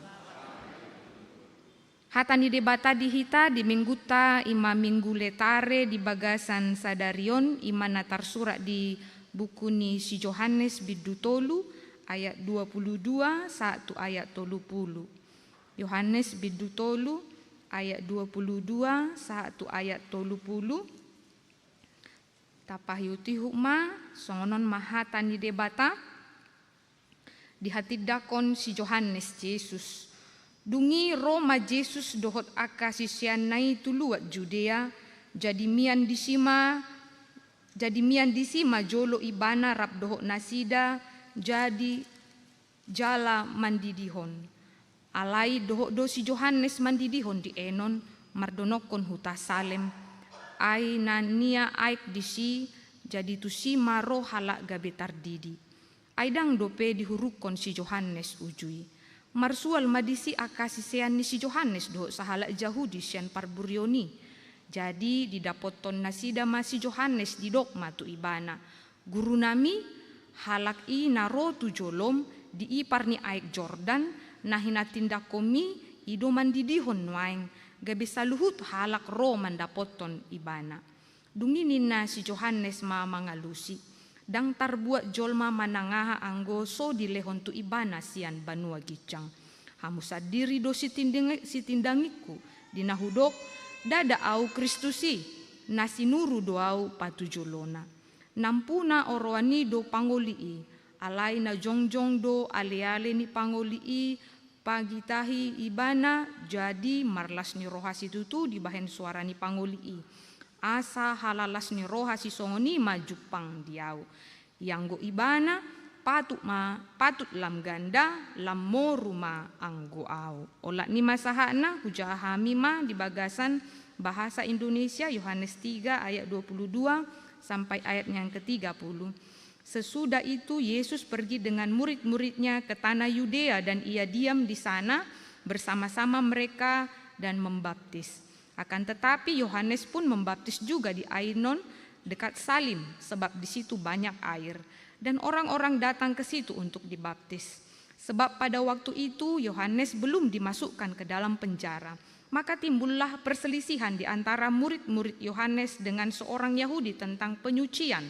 Hatani debata dihita di mingguta ima minggu letare di bagasan sadarion ima natar surat di buku ni si Yohanes bidutolu ayat 22 1 ayat 30. Yohanes bidutolu ayat 22 1 ayat 30. Tapahyuti hukma songonon mahatani debata di hati dakon si Yohanes Yesus. Dungi Roma Yesus dohot aka sisian nai tuluat Judea jadi mian disima jolo ibana rap dohot nasida jadi jala mandidihon. Alai dohot do si Yohanes mandidihon di enon mardonokon huta Salem. Ai nania aik disi jadi tusima roh halak gabetar didi. Aidang dope dihurukon si Yohanes ujui. Marsual madisi akasisean ni si Yohanes do sahalak Yahudi sian parburioni. Jadi didapoton nasida si Yohanes di dogma tu ibana. Guru nami halak i naro tu jolom di ipar ni aik Jordan nahina tindak komi ido mandidihon nuaing. Gabe saluhut halak ro mandapoton ibana. Dunginin na si Yohanes mangalusi. Dang tarbuat jolma manangaha anggoso di lehon tu ibana sian banua gicang. Hamusa diri do si tindangiku dinahudok dada au Kristusi nasi nuru do au patujolona. Nampuna oroani do pangolii alai na jongjong do ale-ale ni pangolii pagitahi ibana jadi marlas ni rohasi tutu di bahen suara ni pangolii. Asa halalas ni rohasi songoni majupang diau. Yang go ibana patut lam ganda lam moruma anggo au. Olak ni masahana hujahami ma di bagasan bahasa Indonesia Yohanes 3 ayat 22 sampai ayat yang ke-30. Sesudah itu Yesus pergi dengan murid-muridnya ke tanah Yudea dan ia diam di sana bersama-sama mereka dan membaptis. Akan tetapi Yohanes pun membaptis juga di Ainon dekat Salim sebab di situ banyak air dan orang-orang datang ke situ untuk dibaptis. Sebab pada waktu itu Yohanes belum dimasukkan ke dalam penjara. Maka timbullah perselisihan di antara murid-murid Yohanes dengan seorang Yahudi tentang penyucian.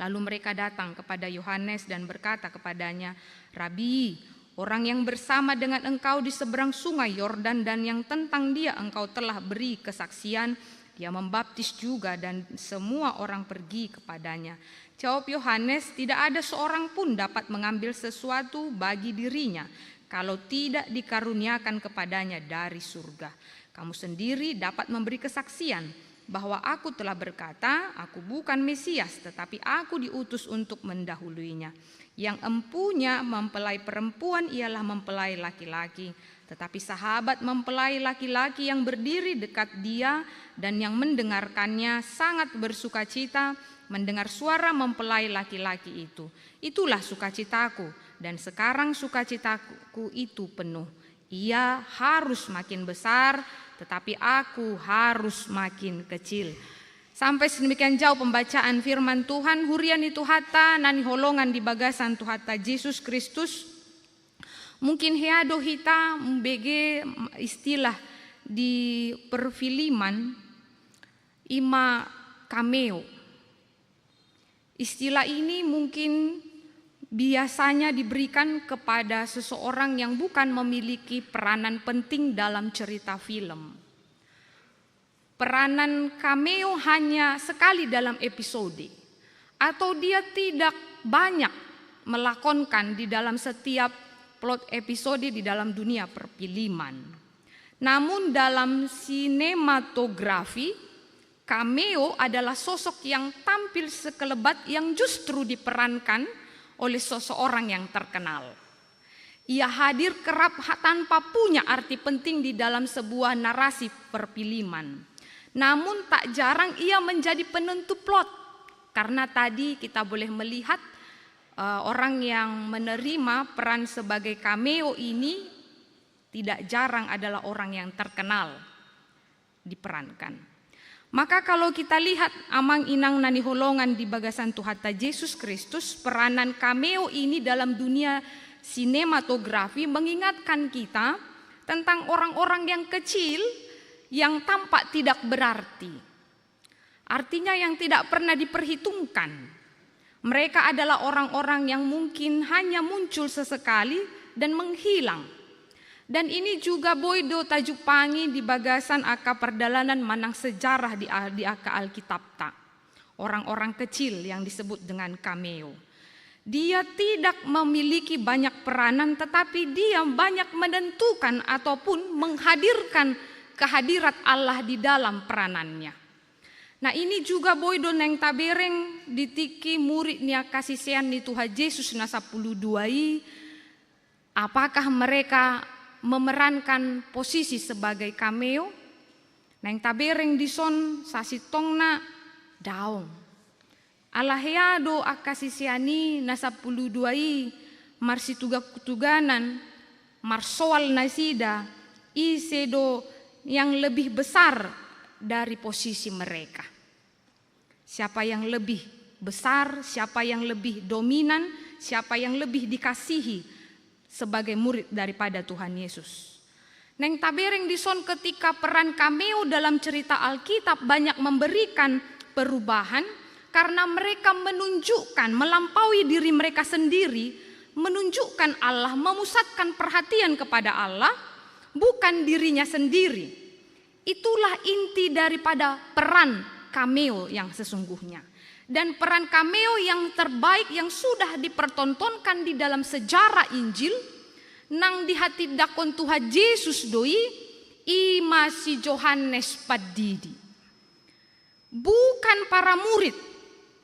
Lalu mereka datang kepada Yohanes dan berkata kepadanya, "Rabi, orang yang bersama dengan engkau di seberang sungai Yordan dan yang tentang dia engkau telah beri kesaksian, dia membaptis juga dan semua orang pergi kepadanya." Jawab Yohanes, "Tidak ada seorang pun dapat mengambil sesuatu bagi dirinya kalau tidak dikaruniakan kepadanya dari surga. Kamu sendiri dapat memberi kesaksian bahwa aku telah berkata, aku bukan Mesias, tetapi aku diutus untuk mendahuluinya. Yang empunya mempelai perempuan ialah mempelai laki-laki, tetapi sahabat mempelai laki-laki yang berdiri dekat dia dan yang mendengarkannya sangat bersukacita mendengar suara mempelai laki-laki itu. Itulah sukacitaku, dan sekarang sukacitaku itu penuh. Ia harus makin besar, tetapi aku harus makin kecil." Sampai sedemikian jauh pembacaan firman Tuhan. Hurian itu hata nani holongan di bagasan tu hata Yesus Kristus. Mungkin heado hita mbege istilah di perfilman ima cameo. Istilah ini mungkin biasanya diberikan kepada seseorang yang bukan memiliki peranan penting dalam cerita film. Peranan cameo hanya sekali dalam episode, atau dia tidak banyak melakonkan di dalam setiap plot episode di dalam dunia perfilman. Namun dalam sinematografi, cameo adalah sosok yang tampil sekelebat yang justru diperankan oleh seseorang yang terkenal. Ia hadir kerap tanpa punya arti penting di dalam sebuah narasi perfilman. Namun tak jarang ia menjadi penentu plot. Karena tadi kita boleh melihat orang yang menerima peran sebagai cameo ini tidak jarang adalah orang yang terkenal diperankan. Maka kalau kita lihat amang inang nani holongan di bagasan Tuhan Yesus Kristus, peranan cameo ini dalam dunia sinematografi mengingatkan kita tentang orang-orang yang kecil yang tampak tidak berarti. Artinya yang tidak pernah diperhitungkan. Mereka adalah orang-orang yang mungkin hanya muncul sesekali dan menghilang. Dan ini juga boido tajuk pangi di bagasan aka perdalanan manang sejarah di aka Alkitab tak. Orang-orang kecil yang disebut dengan cameo. Dia tidak memiliki banyak peranan tetapi dia banyak menentukan ataupun menghadirkan kehadirat Allah di dalam peranannya. Nah ini juga boido neng tabereng ditiki murid nia kasisian ni Tuhan Yesus na 12 apakah mereka memerankan posisi sebagai cameo? Neng tabereng dison sasitongna daong. Alaheado akasisiani na 12 marsi tuganan marsoal nasida isedo yang lebih besar dari posisi mereka. Siapa yang lebih besar, siapa yang lebih dominan, siapa yang lebih dikasihi sebagai murid daripada Tuhan Yesus. Neng tabereng dison ketika peran cameo dalam cerita Alkitab banyak memberikan perubahan karena mereka menunjukkan, melampaui diri mereka sendiri, menunjukkan Allah, memusatkan perhatian kepada Allah, bukan dirinya sendiri. Itulah inti daripada peran cameo yang sesungguhnya. Dan peran cameo yang terbaik yang sudah dipertontonkan di dalam sejarah Injil, nang di hati dakon Tuhan Yesus doi, ima si Yohanes Padidi. Bukan para murid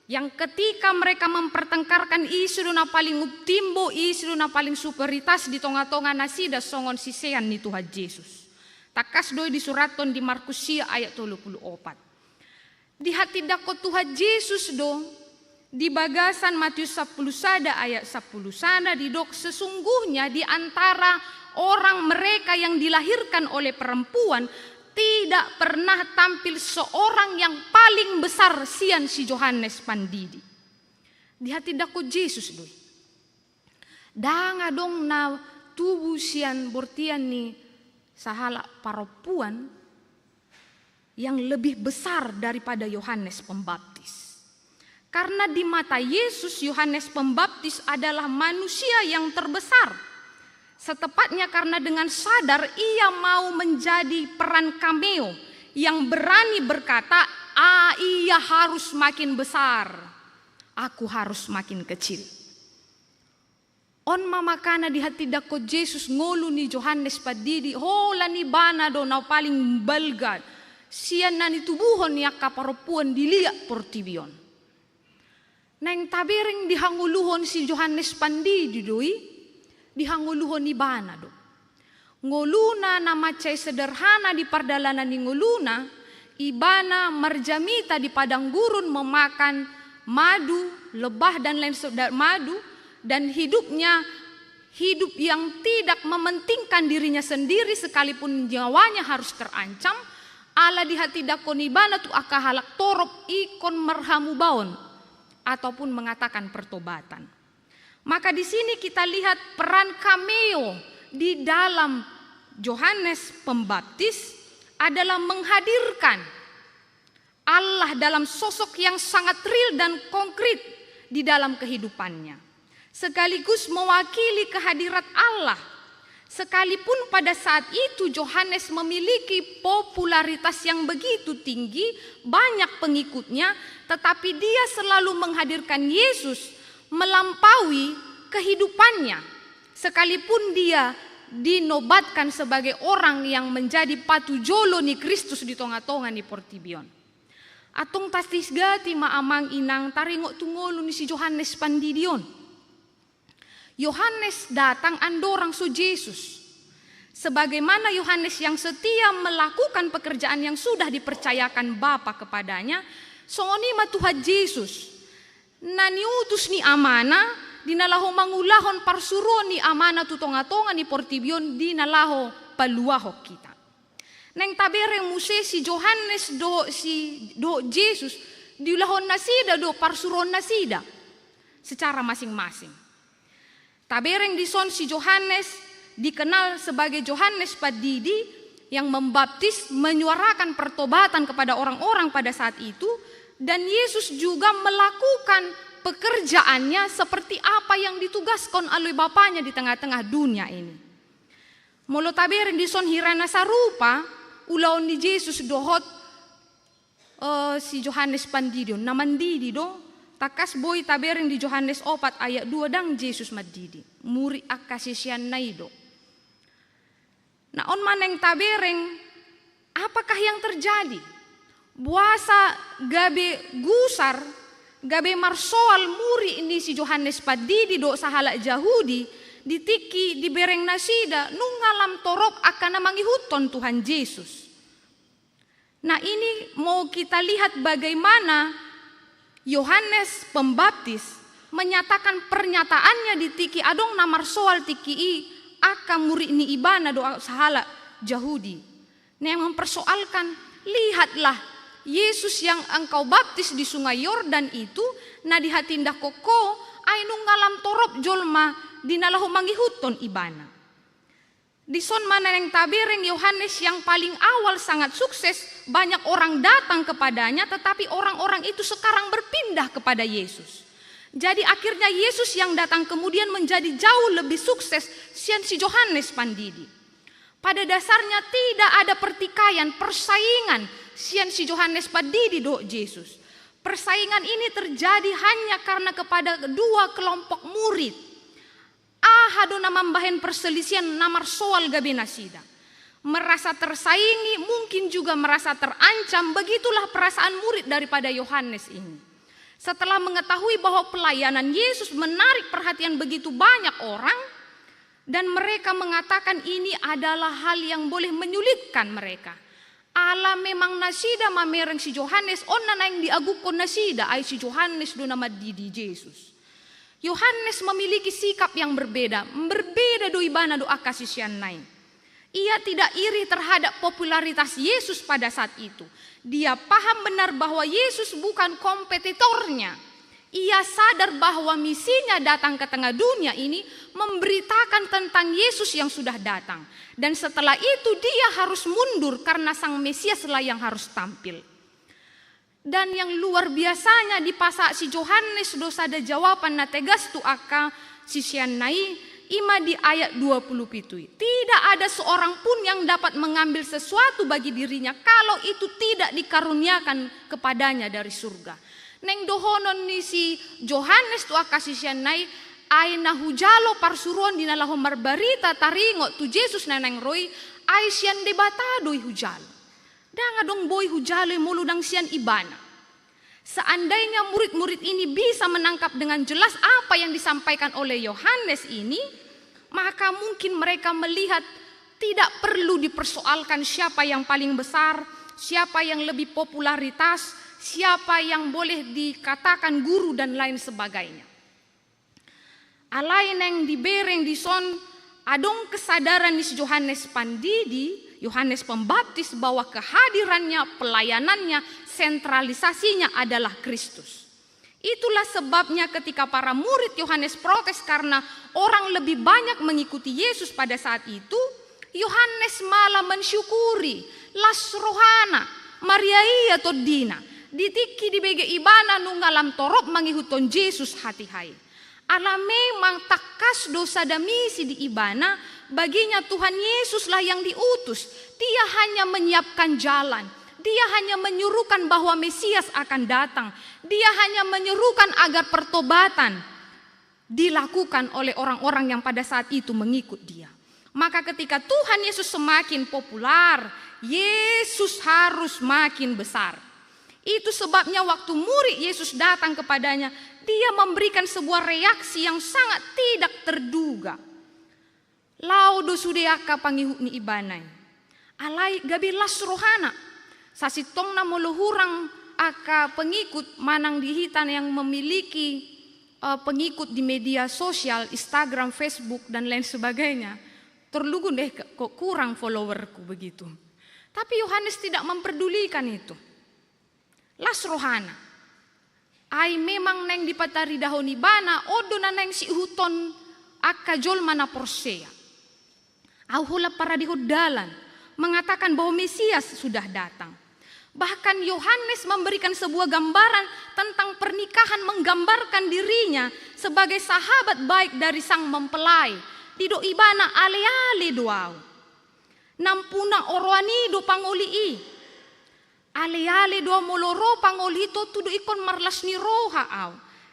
yang ketika mereka mempertengkarkan isu na paling uptimbo, isu na paling superitas di tonga-tonga nasida songon sisean ni Tuhan Yesus. Takas doi di suraton di Markusia ayat 34. Di hati dako Tuhan Yesus do di bagasan Matius 10 sada ayat 10 sana didok sesungguhnya di antara orang mereka yang dilahirkan oleh perempuan tidak pernah tampil seorang yang paling besar sian si Yohanes Pandidi. Di hati dako Yesus doi. Danga dong na tubuh sian bortian ni sahala perempuan yang lebih besar daripada Yohanes Pembaptis. Karena di mata Yesus Yohanes Pembaptis adalah manusia yang terbesar. Setepatnya karena dengan sadar ia mau menjadi peran cameo yang berani berkata, ia harus makin besar, aku harus makin kecil. On mamakana di hati dako Yesus ngolu ni Yohanes Padidi, hola ni bana do na paling balgad, siyan na ni tubuhon ni akaparopuan diliak portibion. Nang tabereng dihanguluhon si Yohanes Pandidi doi, dihanguluhon ni bana do. Ngoluna na macay sederhana di pardalanan ni ngoluna, ibana marjamita di padang gurun memakan madu, lebah dan lain madu, dan hidupnya hidup yang tidak mementingkan dirinya sendiri sekalipun nyawanya harus terancam. Ala di hati dakon ibana tu akahalak torop ikon merhamu baon ataupun mengatakan pertobatan. Maka di sini kita lihat peran cameo di dalam Yohanes Pembaptis adalah menghadirkan Allah dalam sosok yang sangat real dan konkret di dalam kehidupannya. Sekaligus mewakili kehadirat Allah. Sekalipun pada saat itu Yohanes memiliki popularitas yang begitu tinggi, banyak pengikutnya, tetapi dia selalu menghadirkan Yesus melampaui kehidupannya. sekalipun dia dinobatkan sebagai orang yang menjadi patujolo ni Kristus di tonga-tonga ni Portibion. Atong tastis gati maamang inang taringok tungolo ni si Johannes Pandidion. Yohanes datang andorang so Yesus. Sebagaimana Yohanes yang setia melakukan pekerjaan yang sudah dipercayakan Bapa kepadanya, songonima Tuhan Yesus. Na niutus ni amana, dinalaho mangulahon parsuron ni amana tutonga-tonga ni Portibion, dinalaho paluaho kita. Neng tabereng muse si Johannes do Yesus, diulahon nasida do parsuron nasida secara masing-masing. Tabereng dison si Johannes dikenal sebagai Johannes Padidi yang membaptis, menyuarakan pertobatan kepada orang-orang pada saat itu, dan Yesus juga melakukan pekerjaannya seperti apa yang ditugaskan oleh Bapaknya di tengah-tengah dunia ini. Molo tabereng dison hirana sarupa ulaon ni Yesus dohot si Johannes Pandidion namandidi do takas boy tabereng di Johannes 4 ayat 2 dang Yesus madidi muri akasisian naido. Nah on maneng tabereng, apakah yang terjadi? Buasa gabe gusar, gabe marsoal muri ini si Johannes Padidi do sahala Jahudi, ditiki di bereng nasida, nungalam torok akan namangihuton Tuhan Yesus. Nah ini mau kita lihat bagaimana Yohanes Pembaptis menyatakan pernyataannya ditiki adong namar soal tiki aka muri ni ibana doa sahala Jahudi. Nah yang mempersoalkan, lihatlah Yesus yang engkau baptis di sungai Yordan itu, na di hatindah koko ainu ngalam torop jolma dinalahu mangihuton ibana. Di son mana yang tabereng Yohanes yang paling awal sangat sukses, banyak orang datang kepadanya, tetapi orang-orang itu sekarang berpindah kepada Yesus. Jadi akhirnya Yesus yang datang kemudian menjadi jauh lebih sukses sian si Johannes Pandidi. Pada dasarnya tidak ada pertikaian, persaingan sian si Johannes Pandidi do Yesus. Persaingan ini terjadi hanya karena kepada dua kelompok murid. Ahado namambahen perselisihan namar soal gabe nasida. Merasa tersaingi, mungkin juga merasa terancam, begitulah perasaan murid daripada Yohanes ini. Setelah mengetahui bahwa pelayanan Yesus menarik perhatian begitu banyak orang, dan mereka mengatakan ini adalah hal yang boleh menyulitkan mereka. Ala memang nasida mamereng si Johannes, onna yang diagukon nasida ay si Johannes do nama didi Yesus. Yohanes memiliki sikap yang berbeda do ibana do akasisian nain. Ia tidak iri terhadap popularitas Yesus pada saat itu. Dia paham benar bahwa Yesus bukan kompetitornya. Ia sadar bahwa misinya datang ke tengah dunia ini memberitakan tentang Yesus yang sudah datang. Dan setelah itu dia harus mundur karena Sang Mesias lah yang harus tampil. Dan yang luar biasanya di pasak si Johannes dosa ada jawaban na tegas tu aka sisian nai ima di ayat 27. Tidak ada seorang pun yang dapat mengambil sesuatu bagi dirinya kalau itu tidak dikaruniakan kepadanya dari surga. Neng dohonon ni si Johannes tu akasisian nai aina hujalo parsuron dinalah homar barita taringo tu Yesus neneng roy ay sian debatadoi hujalo. Danga dong boy hujalo muludang sian ibana. Seandainya murid-murid ini bisa menangkap dengan jelas apa yang disampaikan oleh Yohanes ini, maka mungkin mereka melihat tidak perlu dipersoalkan siapa yang paling besar, siapa yang lebih popularitas, siapa yang boleh dikatakan guru dan lain sebagainya. Alain yang dibereng di son adong kesadaran di Yohanes Pandidi, Yohanes Pembaptis bahwa kehadirannya, pelayanannya, sentralisasinya adalah Kristus. Itulah sebabnya ketika para murid Yohanes protes karena orang lebih banyak mengikuti Yesus pada saat itu, Yohanes malah mensyukuri las rohana Maria iya todina ditiki di bege ibana nungalam torop mangihuton Yesus hati hai. Ala memang takas dosa damisi di ibana, baginya Tuhan Yesuslah yang diutus. Dia hanya menyiapkan jalan. Dia hanya menyuruhkan bahwa Mesias akan datang. Dia hanya menyuruhkan agar pertobatan dilakukan oleh orang-orang yang pada saat itu mengikut dia. Maka ketika Tuhan Yesus semakin populer, Yesus harus makin besar. Itu sebabnya waktu murid Yesus datang kepadanya, dia memberikan sebuah reaksi yang sangat tidak terduga. Laudo sudeaka pangihukni ibanai. Alai gabi las rohana. Sasitong na muluhurang aka pengikut manang dihitan yang memiliki pengikut di media sosial, Instagram, Facebook dan lain sebagainya. Terlugun deh kok kurang followerku begitu. Tapi Yohanes tidak memperdulikan itu. Las rohana. Ai memang neng dipatari dahoni bana odo na neng si huton aka jol mana porsea. Au hula para dihudalan mengatakan bahwa Mesias sudah datang. Bahkan Yohanes memberikan sebuah gambaran tentang pernikahan, menggambarkan dirinya sebagai sahabat baik dari sang mempelai. Dido ibana ale-ale doau. Nampuna oroani do pangolii. Ale-ale doa moloro pangoli to tudo ikon marlas ni roha au.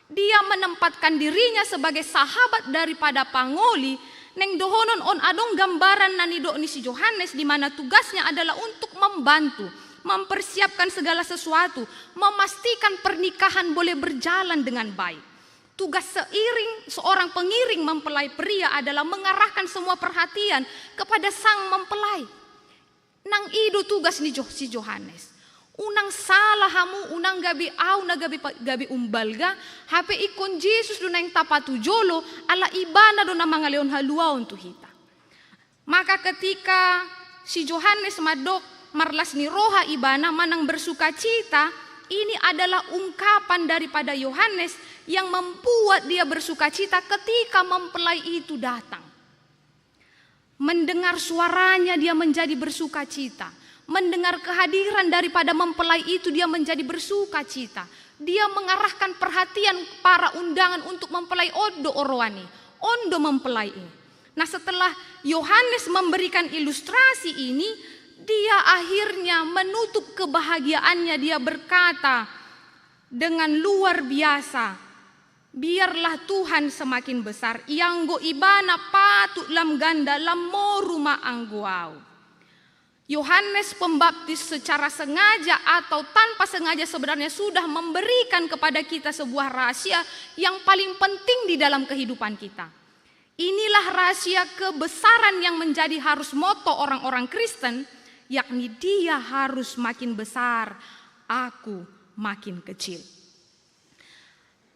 Dia menempatkan dirinya sebagai sahabat daripada pangoli. Neng dohonon on adong gambaran nanido ni si Yohanes di mana tugasnya adalah untuk membantu, mempersiapkan segala sesuatu, memastikan pernikahan boleh berjalan dengan baik. Tugas seorang pengiring mempelai pria adalah mengarahkan semua perhatian kepada sang mempelai. Nang ido tugas ni si Yohanes. Unang salah hamu, unang gabi au na gabi umbalga, hape ikon Jesus do nang tapatu jolo, ala ibana do na mga leon halua untuk hita. Maka ketika si Yohanes madok marlas ni roha ibana manang bersuka cita, ini adalah ungkapan daripada Yohanes yang membuat dia bersuka cita ketika mempelai itu datang. Mendengar suaranya dia menjadi bersuka cita. Mendengar kehadiran daripada mempelai itu dia menjadi bersuka cita. Dia mengarahkan perhatian para undangan untuk mempelai ondo oroani, ondo mempelai ini. Nah setelah Yohanes memberikan ilustrasi ini, dia akhirnya menutup kebahagiaannya. Dia berkata dengan luar biasa, biarlah Tuhan semakin besar. Ianggo ibana patut lam ganda lam moruma angguau. Yohanes Pembaptis secara sengaja atau tanpa sengaja sebenarnya sudah memberikan kepada kita sebuah rahasia yang paling penting di dalam kehidupan kita. Inilah rahasia kebesaran yang menjadi harus moto orang-orang Kristen, yakni dia harus makin besar, aku makin kecil.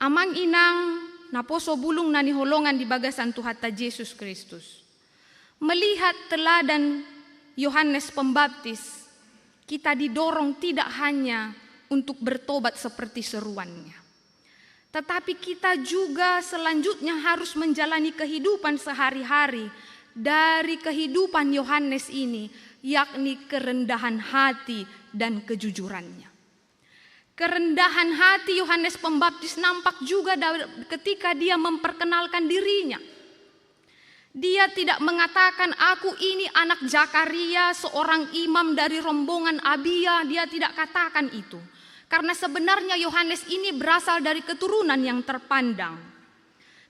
Amang inang naposo bulung nani holongan di bagasan Tuhata Yesus Kristus. Melihat teladan Yohanes Pembaptis, kita didorong tidak hanya untuk bertobat seperti seruannya, tetapi kita juga selanjutnya harus menjalani kehidupan sehari-hari dari kehidupan Yohanes ini, yakni kerendahan hati dan kejujurannya. Kerendahan hati Yohanes Pembaptis nampak juga ketika dia memperkenalkan dirinya. Dia tidak mengatakan aku ini anak Zakaria, seorang imam dari rombongan Abia. Dia tidak katakan itu. Karena sebenarnya Yohanes ini berasal dari keturunan yang terpandang.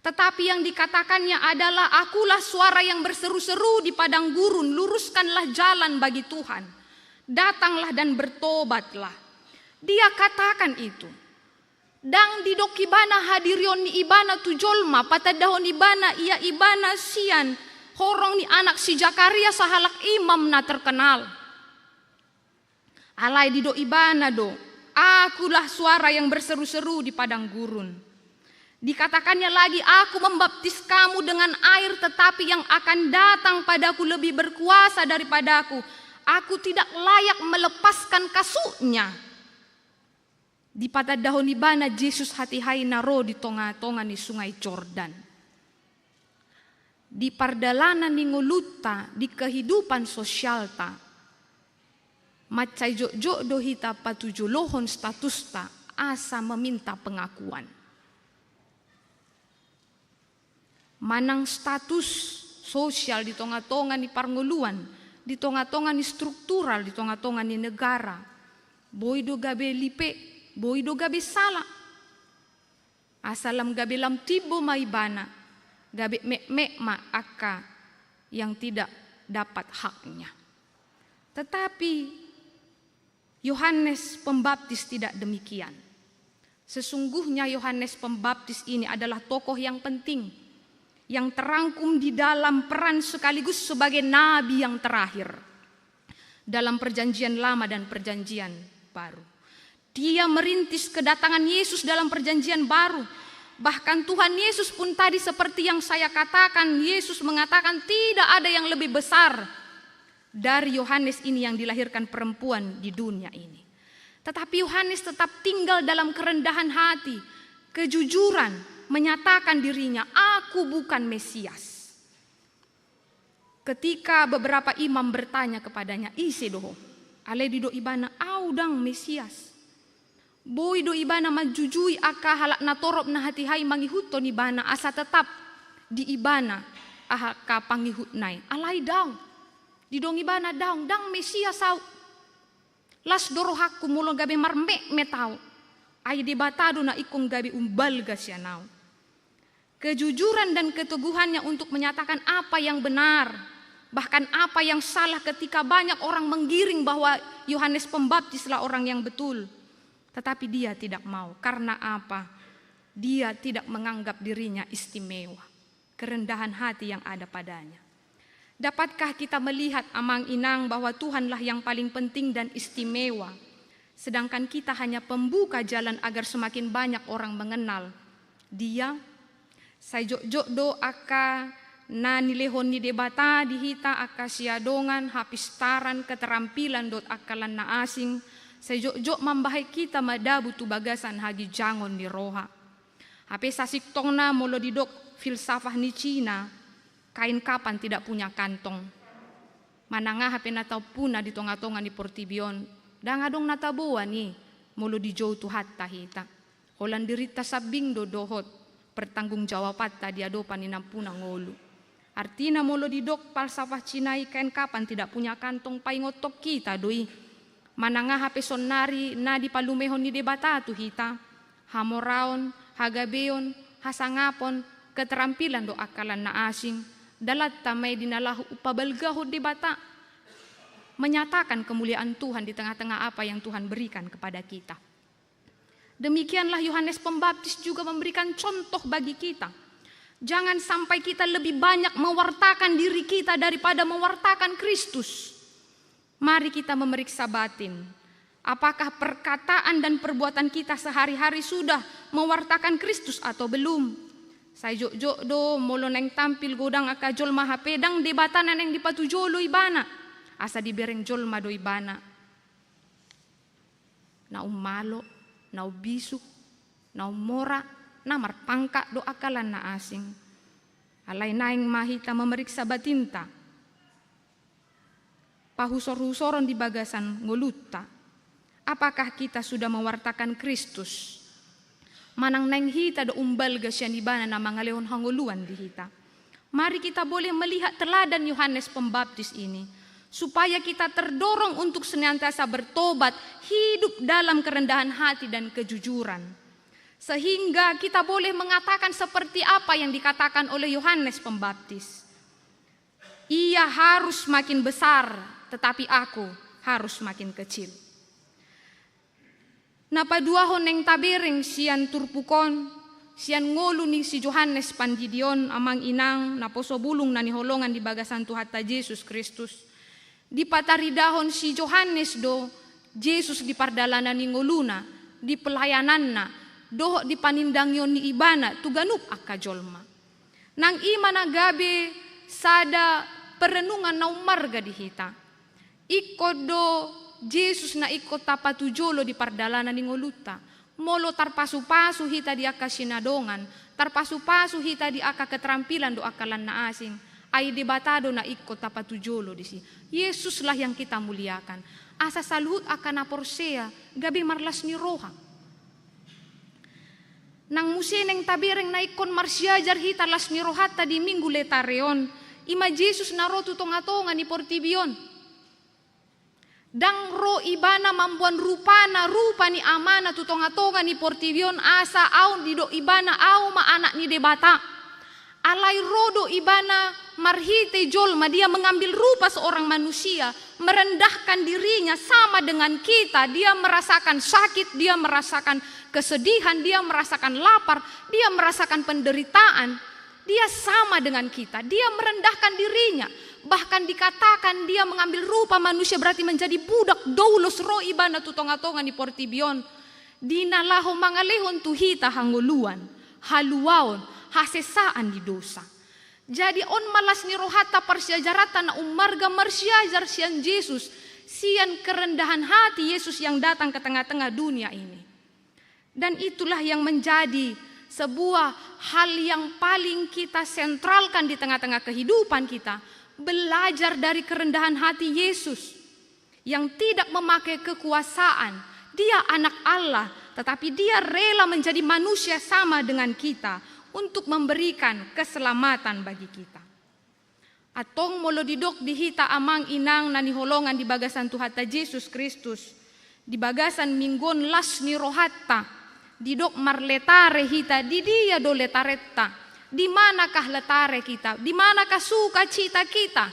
Tetapi yang dikatakannya adalah akulah suara yang berseru-seru di padang gurun, luruskanlah jalan bagi Tuhan. Datanglah dan bertobatlah. Dia katakan itu. Dang didokibana hadirion ni ibana tujolma patadahon ibana ia ibana sian horong ni anak si Zakaria sahalak imam na terkenal. Alai dido ibana do, akulah suara yang berseru-seru di padang gurun. Dikatakannya lagi, aku membaptis kamu dengan air, tetapi yang akan datang padaku lebih berkuasa daripadaku. Aku tidak layak melepaskan kasutnya. Di patadahon ibana Yesus hati-hai naro di tonga-tonga ni sungai Jordan. Di pardalanan ni nguluta di kehidupan sosial ta. Macai jok-jok dohita patujulohon status ta asa meminta pengakuan. Manang status sosial di tonga-tonga ni parnguluan, di tonga-tonga ni struktural, di tonga-tonga ni negara. Boy do gabe lipe, boy do gabe salah. Asalam gabi lam tibo maibana, gabi mek ma aka yang tidak dapat haknya. Tetapi Yohanes Pembaptis tidak demikian. Sesungguhnya Yohanes Pembaptis ini adalah tokoh yang penting, yang terangkum di dalam peran sekaligus sebagai nabi yang terakhir dalam perjanjian lama dan perjanjian baru. Dia merintis kedatangan Yesus dalam perjanjian baru. Bahkan Tuhan Yesus pun tadi seperti yang saya katakan, Yesus mengatakan tidak ada yang lebih besar dari Yohanes ini yang dilahirkan perempuan di dunia ini. Tetapi Yohanes tetap tinggal dalam kerendahan hati, kejujuran, menyatakan dirinya, aku bukan Mesias. Ketika beberapa imam bertanya kepadanya, ise doho, ale dido ibana audang Mesias. Boy do ibana majujui aka halak na torop na hati hai mangihut ni ibana asa tetap di ibana aka pangihut nai. Alai daw. Didong ibana daw, dang Mesias sau. Las doro hakku mulo gabi marmek metau. Ay debatado na ikong gabi umbal gasyanau. Kejujuran dan keteguhannya untuk menyatakan apa yang benar, bahkan apa yang salah ketika banyak orang menggiring bahwa Yohanes Pembaptislah orang yang betul. Tetapi dia tidak mau. Karena apa? Dia tidak menganggap dirinya istimewa. Kerendahan hati yang ada padanya. Dapatkah kita melihat amang inang bahwa Tuhanlah yang paling penting dan istimewa, sedangkan kita hanya pembuka jalan agar semakin banyak orang mengenal Dia? Saya jok do aka na nilehon ni debata dihita aka siadongan hapistaran keterampilan dot akalan na asing. Saya jok membahai kita madabu tu bagasan hagi jangon di roha. Hape sasik tongna molo didok filsafah ni Cina. Kain kapan tidak punya kantong. Mananga hape natau puna di tonga-tonga di portibion. Dangadong natabuan ni. Mulu di jauh tu hatta hita. Holan dirita sabing do dohot. Pertanggung jawabat tadi adopan inampuna ngolu. Artina mulu di dok falsafah Cinai kain kapan tidak punya kantong paingotok kita doi. Mananga hape sonari na di palumehon ni debata tu hita. Hamoraon, hagabeon, hasangapon, keterampilan do akalan na asing. Dalat tamay dinalahu upabalgaho debata. Menyatakan kemuliaan Tuhan di tengah-tengah apa yang Tuhan berikan kepada kita. Demikianlah Yohanes Pembaptis juga memberikan contoh bagi kita. Jangan sampai kita lebih banyak mewartakan diri kita daripada mewartakan Kristus. Mari kita memeriksa batin. Apakah perkataan dan perbuatan kita sehari-hari sudah mewartakan Kristus atau belum? Saya jok do molo neng tampil godang aka jolma hapedang debatanan yang dipatujolo ibana. Asa dibereng jolma do ibana. Na umalo, na ubisuk, na umora, na marpangka do akalan na asing. Alay naing mahita memeriksa batinta. Pahusor-husoron di bagasan ngolutta. Apakah kita sudah mewartakan Kristus? Manang neng hita do umbal gasyan ibana na mga leon hanguluan di hita. Mari kita boleh melihat teladan Yohanes Pembaptis ini. Supaya kita terdorong untuk senantiasa bertobat, hidup dalam kerendahan hati dan kejujuran. Sehingga kita boleh mengatakan seperti apa yang dikatakan oleh Yohanes Pembaptis. Ia harus makin besar, tetapi aku harus makin kecil. Napaduahon neng tabereng sian turpukon, sian ngolu ni si Yohanes Pandidion amang inang naposo bulung na niholongan di bagasan Tuhata Yesus Kristus. Di pataridahon si Yohanes do, Yesus di pardalanan ni ngoluna, di pelayananna, doho di panindangyon ni ibana, tuganup akajolma. Nang ima na gabi sada perenungan na umarga di hita. Iko do Yesus na ikot tapatujolo di pardalanan ni ngoluta. Molo tarpasu-pasu hita di aka sinadongan. Tarpasu-pasu hita di aka keterampilan do akalan na asing. Ay debatado na ikot tapatujolo di si. Yesuslah yang kita muliakan. Asa saluhut akan aporsea. Gabi marlas ni roha. Nang museneng tabireng na ikon marsyajar hita las ni rohata di minggu letareon. Ima Yesus narotu tonga-tonga ni portibion. Dang ro ibana mambuan rupa ni amana tu tonga-tonga ni portivion asa au di do ibana au ma anak ni debata. Alai rodo ibana marhite jolma, dia mengambil rupa seorang manusia, merendahkan dirinya sama dengan kita. Dia merasakan sakit, dia merasakan kesedihan, dia merasakan lapar, dia merasakan penderitaan. Dia sama dengan kita, dia merendahkan dirinya. Bahkan dikatakan dia mengambil rupa manusia berarti menjadi budak doulos ro ibana tu tonga-tonga ni portibion. Dinalaho mangalehon tu hita hanguluan, haluaon, hasesaan di dosa. Jadi on malas ni rohata persyajaratan na umarga marsyajar sian Yesus, sian kerendahan hati Yesus yang datang ke tengah-tengah dunia ini. Dan itulah yang menjadi sebuah hal yang paling kita sentralkan di tengah-tengah kehidupan kita. Belajar dari kerendahan hati Yesus yang tidak memakai kekuasaan. Dia anak Allah, tetapi dia rela menjadi manusia sama dengan kita untuk memberikan keselamatan bagi kita. Atong molo didok dihita amang inang na niholongan di bagasan Tuhata Yesus Kristus, di bagasan minggon las ni rohatta, didok marletare hita di dia do letaretta. Di manakah letare kita? Di manakah sukacita kita?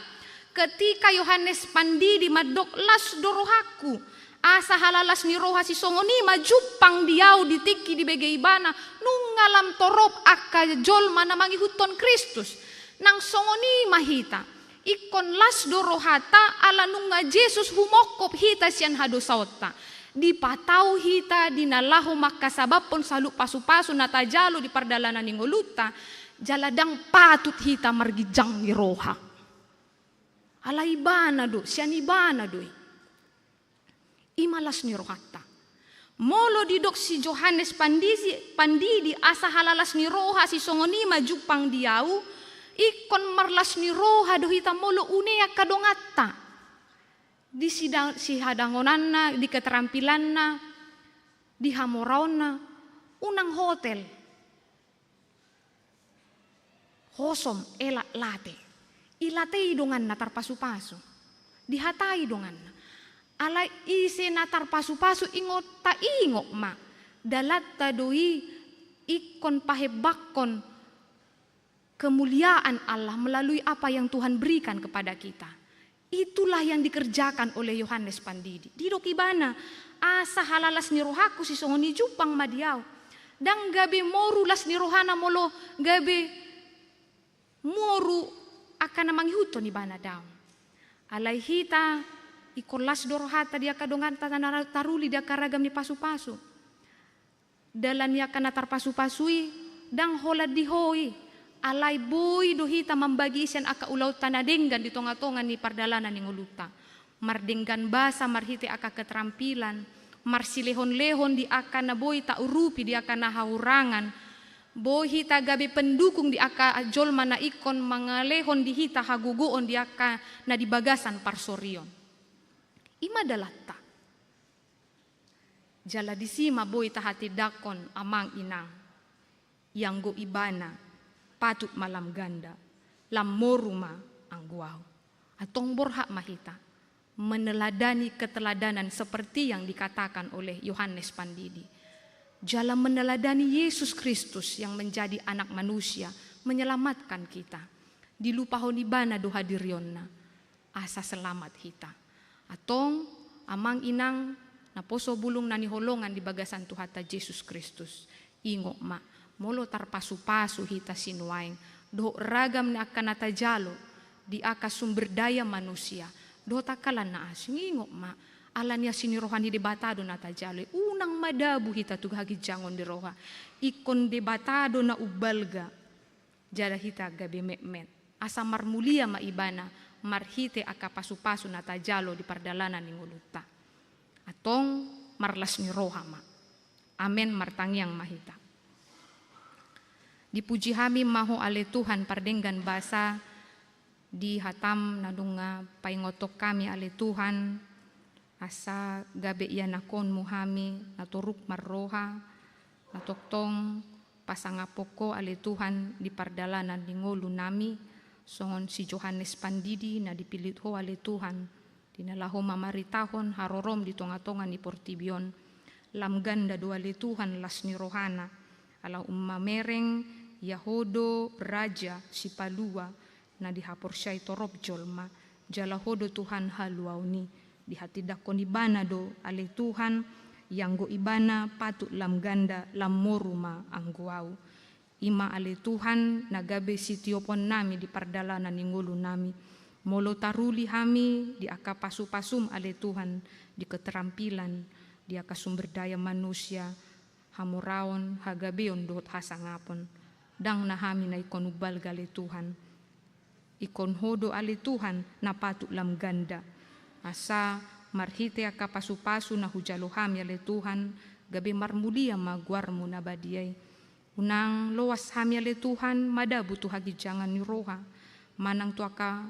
Ketika Yohanes Pandidi madok las dorohaku, asa halalas ni roha si songoni majupang diau ditiki di begeibana nungalam torop akka jolma namangi huton Kristus. Nang songoni mahita ikon las dorohata ala nunga Jesus humokop hita sian hadosauta. Di patau hita dinalahu makasabab pon salu pasu-pasu natajalo di pardalanan ni ngoluta. Jaladang patut hita margijang ni roha. Ala ibana do, sian ibana do. Imalas ni rohata. Molo didok si Yohanes Pandidi asa halalas ni roha si songoni majupang diau. Ikon marlas ni roha do hita molo unea kadongata. Di si hadangonanna, di keterampilanna, di hamoraonna, unang hotel. Hosom elak late. Ilatei dongan natar pasu-pasu. Dihatai dongan. Ala ise natar pasu-pasu ingot ta ingok ma. Dalat ta doi ikon pahebakon kemuliaan Allah melalui apa yang Tuhan berikan kepada kita. Itulah yang dikerjakan oleh Yohanes Pandidi. Didok ibana asa halalas ni rohaku si songoni jupang madiau. Dang gabe moru las ni rohana molo gabe moru akan namang huto ni bana daw. Alay hita ikolas dorohata dia kadongan taruli dia karagam ni pasu-pasu. Dalan niya ka natar pasu-pasui dang holad dihoi. Alay boy do hita membagi isen aka ulaw tanadenggan di tonga-tonga ni pardalanan ni nguluta. Mardenggan basa marhite aka keterampilan. Marsilehon-lehon di aka na boy ta urupi di aka na haurangan. Boy hita gabi pendukung di aka jolma na ikon mangalehon di hita haguguon di aka na di bagasan parsorion. Ima dalatta. Jala disima boy tahati dakon amang inang. Yang go ibana patut malam ganda. Lam moruma ang guaw. Atong borhak mahita. Meneladani keteladanan seperti yang dikatakan oleh Yohanes Pandidi. Jala meneladani Yesus Kristus yang menjadi anak manusia, menyelamatkan kita. Dilupahon ibana do hadirionna, asa selamat kita. Atong amang inang naposo bulung nani holongan di bagasan Tuhata Yesus Kristus. Ingok ma, molo tarpasu-pasu hita sinuain, do ragam na akan natajalo, di aka sumber daya manusia, do takalan na asing ingok ma, alanya sini rohani debatado na tajalo. Unang madabu hita tughagi jangon di roha. Ikon debatado na ubalga. Jada hita gabi mekmet. Asa marmulia maibana. Marhite aka pasu-pasu na tajalo di pardalanan ni nguluta. Atong marlas ni roha ma. Amen martangyang mahita. Dipuji kami maho ale Tuhan pardenggan basa. Di hatam nadunga paingotok kami ale Tuhan. Asa gabe iya nakon muhami naturuk marroha natoktong pasangapoko ale Tuhan di pardalanan di ngolu nami songon si Yohanes Pandidi na dipilit ho ale Tuhan Dinalaho mamaritahon harorom di tonga-tonga ni Portibion. Lam ganda doa le Tuhan las ni rohana. Ala mereng Yahodo raja si palua na dihapor syai torop jolma. Jala hodo Tuhan haluauni. Di hati dakon ibana do ale Tuhan yang go ibana patut lam ganda lam moruma angguau. Ima ale Tuhan nagabe sitiopon nami di pardalanan ninggulu nami. Molo taruli hami di aka pasu-pasum ale Tuhan di keterampilan di aka sumber daya manusia hamuraon hagabeon dohot hasangapon. Dang na hami na ikon ubal gale Tuhan. Ikon hodo ale Tuhan na patut lam ganda. Asa marhite aka pasu-pasu na hujalo hami ale Tuhan gabe marmulia maguarmu na badiay. Unang loas hami ale Tuhan mada butuh hagi jangan ni roha. Manang tu aka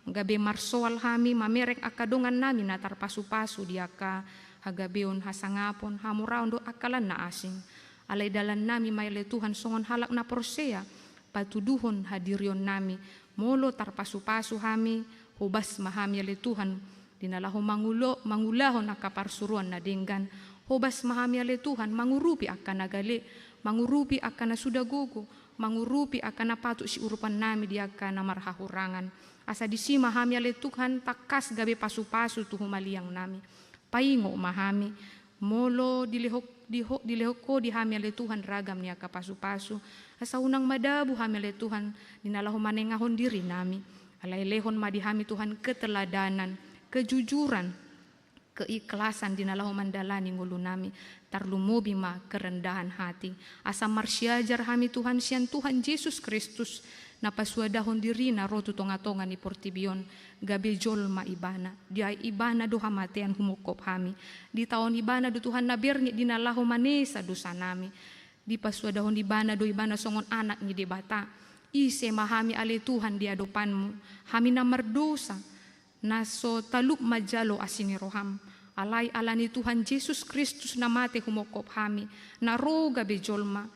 gabe marsoal hami mamerek aka dongan nami na tarpasu-pasu di aka hagabeon hasangapon hamuraon do akalan na asing. Alay dalan nami may ale Tuhan songon halak na porsea patuduhon hadirion nami. Molo tarpasu-pasu hami hubas mahami ale Tuhan. Dinalaho mangulahon akaparsuruan na dinggan. Hobas mahami ale Tuhan, mangurupi akan nagali, mangurupi akan na sudagogo, mangurupi akan na patut si urupan nami di akan na marhahurangan. Asa disi mahami ale Tuhan, takas gabe pasu-pasu tu humaliang nami. Paingo mahami, molo dilehoko dihami ale Tuhan ragam ni aka pasu-pasu. Asa unang madabu hami ale Tuhan, dinalaho manengahon diri nami. Alay lehon madihami Tuhan keteladanan, kejujuran, keikhlasan dinalaho mandalani ngulu nami tarlumobi ma kerendahan hati asa marsyajar hami Tuhan sian Tuhan Yesus Kristus na pasuadahon diri na rotu tonga-tonga ni Portibion gabe jolma ibana dia ibana do hamatean humukop hami di tahun ibana do Tuhan naberni dinalaho manesa dosa nami di pasuadahon ibana do ibana songon anak ni debata ise mahami ale Tuhan di adopanmu hami na merdosa naso taluk majalo asini roham alay alani Tuhan Yesus Kristus namate humokop hami na roga bejolma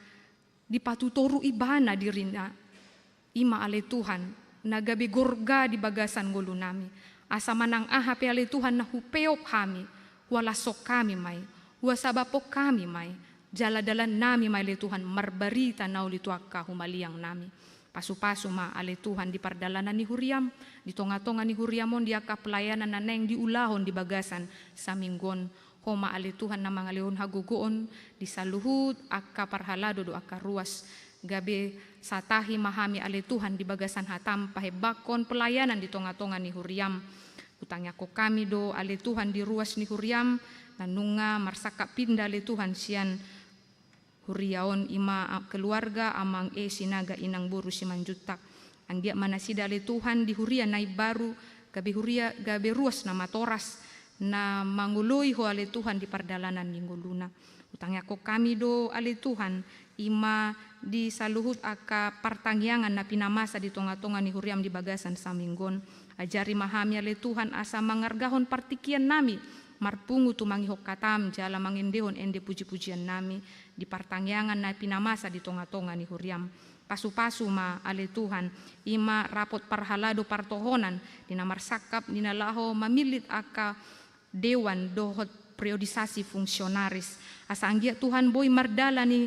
di patutoru ibana dirina ima ale Tuhan nagabe gorga di bagasan ngulu nami asa manang ahape ale Tuhan na hupeop hami walasok kami may wasabapok kami may jaladalan nami may ale Tuhan marbarita nauli tuaka humaliang nami pasu-pasu ma ale Tuhan di pardalanan ni Huriam, di tonga-tonga ni Huriamon di aka pelayanan na neng di ulahon di bagasan sa minggon. Homa ale Tuhan na mga leon hagugoon di saluhud aka parhalado do aka ruas. Gabi satahi mahami ale Tuhan di bagasan hatam pahebakon pelayanan di tonga-tonga ni Huriam. Utangnya ko kami do ale Tuhan di ruas ni Huriam nanunga marsaka pinda ale Tuhan sian Huriaon ima keluarga amang sinaga inang buru si manjutak. Ang dia manasida ale Tuhan di Huria nai baru gabe ruas na matoras na manguloy ho ale Tuhan di pardalanan ningguluna. Utangnya ko kami do ale Tuhan ima di saluhut aka partangyangan na pinamasa di tonga-tonga ni Huriam di bagasan sa minggon. Ajari mahami ale Tuhan asa mangargahon partikian nami marpungu tu mangihok katam jala mangindehon ende puji-pujian nami di partangyangan na pinamasa di tonga-tonga ni Huriam. Pasu-pasu ma ale Tuhan ima rapot parhalado partohonan dinamarsakap dinalaho mamilit aka dewan dohot periodisasi fungsionaris asa anggia Tuhan boy mardala ni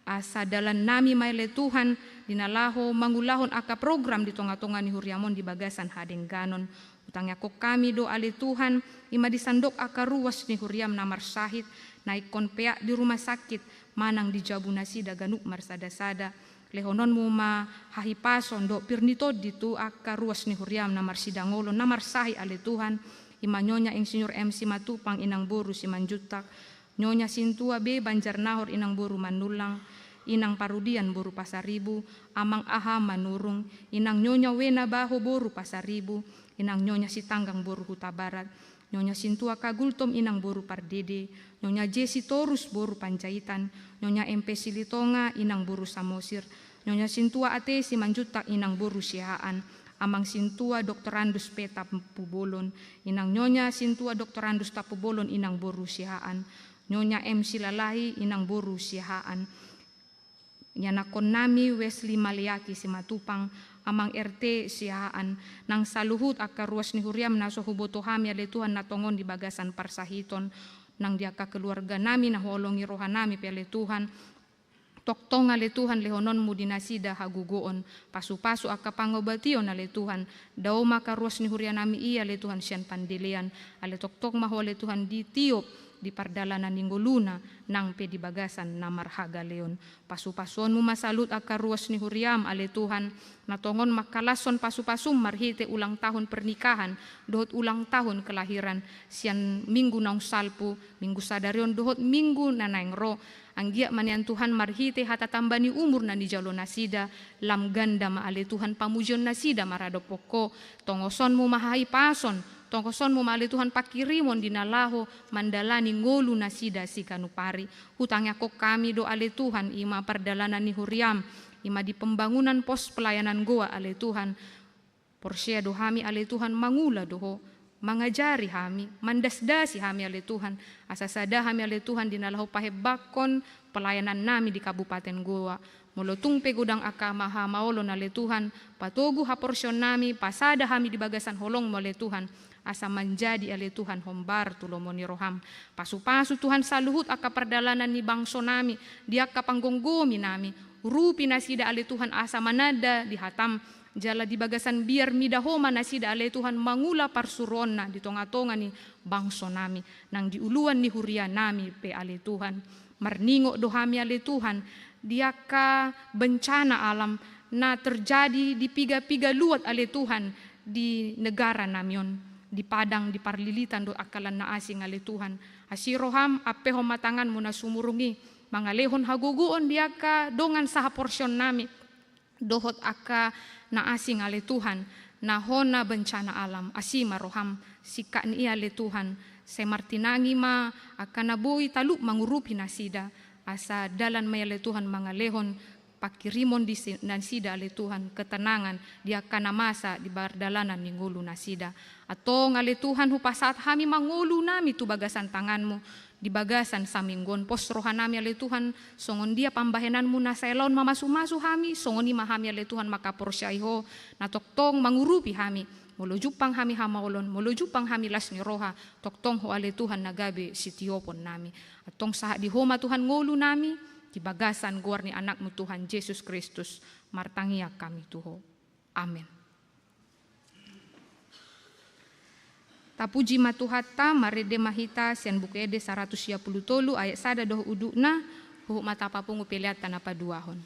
asa dalan nami maile Tuhan dinalaho mangulahon aka program di tonga-tonga ni Huriamon di bagasan hadengganon. Utangnya ko kami do ale Tuhan ima disandok aka ruas ni Huriam na marsahit naikon pea di rumah sakit manang di jabu nasida ganuk marsada-sada lehonon mo ma hahipason do pirnito ditu aka ruas ni Huriam na marsidangolo na marsahi ale Tuhan ima nyonya Insinyur MC Matupang inang boru si Manjutak nyonya Sintua B Banjarnahor inang boru Manulang inang Parudian boru Pasaribu amang aha Manurung inang nyonya Wena Baho boru Pasaribu inang nyonya Sitanggang boru Huta Barat nyonya Sintua Kagultom inang boru Pardede nyonya Jesi Torus boru Panjaitan nyonya MP Silitonga inang boru Samosir nyonya Sintua Ate si Manjutak inang boru Sihaan amang Sintua Doktorandus Peta Pubolon inang nyonya Sintua Doktorandus Tapubolon inang boru Sihaan nyonya MC Lalahi inang boru Sihaan Nyanakon nami Wesley Maliaki si Matupang amang RT sihaan nang saluhut akka ruas ni huriam na so huboto hami ale Tuhan na tongon di bagasan parsahiton nang diaka keluarga nami na holongi roha nami pele Tuhan toktong ale Tuhan lehonon mu dinasida hagugoon pasu-pasu akka pangobation ale Tuhan daw maka ruas ni huria nami iya ale Tuhan sian pandilian ale toktok maho ale Tuhan di tiop di pardalanan ninggoluna nang pe di bagasan na marhaga leon pasu-pasuon mu masalut akka ruas ni huriam ale Tuhan natongon makalason pasu-pasum marhite ulang tahun pernikahan dohot ulang tahun kelahiran sian minggu naung salpu minggu sadarion dohot minggu nanaeng ro anggia manian Tuhan marhite hata tambani umur na di jalo nasida lam ganda ma ale Tuhan pamujon nasida marado poko tongoson mu mahai pason tongkoson mo mali Tuhan pakirimon dinalaho mandalani ngolu nasida si kanupari hutangnya kok kami do ale Tuhan ima perdalanan ni huriam ima di pembangunan pos pelayanan goa ale Tuhan porsia do hami ale Tuhan mangula doho mangajari hami mandasdasi hami ale Tuhan asasada hami ale Tuhan dinalaho pahebakon pelayanan nami di Kabupaten Goa molotung pegudang aka maha maolon ale Tuhan patogu haporsyon nami pasada hami di bagasan holong mo ale Tuhan asa menjadi ale Tuhan hombar tulomoni roham pasu-pasu Tuhan saluhut aka perdalanan ni bangso nami dia aka panggonggomi nami rupi nasida ale Tuhan asa manada di hatam jala di bagasan biar midahoma nasida ale Tuhan mangula parsurona di tonga-tonga ni bangso nami nang diuluan ni huria nami pe ale Tuhan marningo dohami ale Tuhan dia ka bencana alam na terjadi di piga-piga luat ale Tuhan di negara namion di padang di parlilitan do akalan na asing ale Tuhan asiroham apehom matangan mo na sumurungi mangalehon haguguon dia ka dongan saha porsyon nami dohot aka na asing ale Tuhan nahona bencana alam asima roham sika ni ale Tuhan semartinangi ma akan nabuhi taluk mangurupi nasida asa dalan may ale Tuhan mangalehon pakirimon di nasida ale Tuhan ketenangan dia kana masa di bardalanan ninggulu nasida atau ngale Tuhan hupasat hami mangulu nami tu bagasan tanganmu di bagasan saminggon pos rohanami ale Tuhan songon dia pambahenanmu na saelon mamasu-masu hami songoni mahami ale Tuhan maka porsyaiho na toktong mangurupi hami molo jupang hami hamaolon molo jupang hami lasni roha toktong ho ale Tuhan nagabe sitiopon nami atong saha di homa Tuhan ngulu nami di bagasan guar ni anakmu Tuhan Yesus Kristus martangia kami Tuho amin. Tapuji matuhatta marede mahita sian bukede 130 ayat sada doh udukna huhu mata papungu peliatan apa duahon.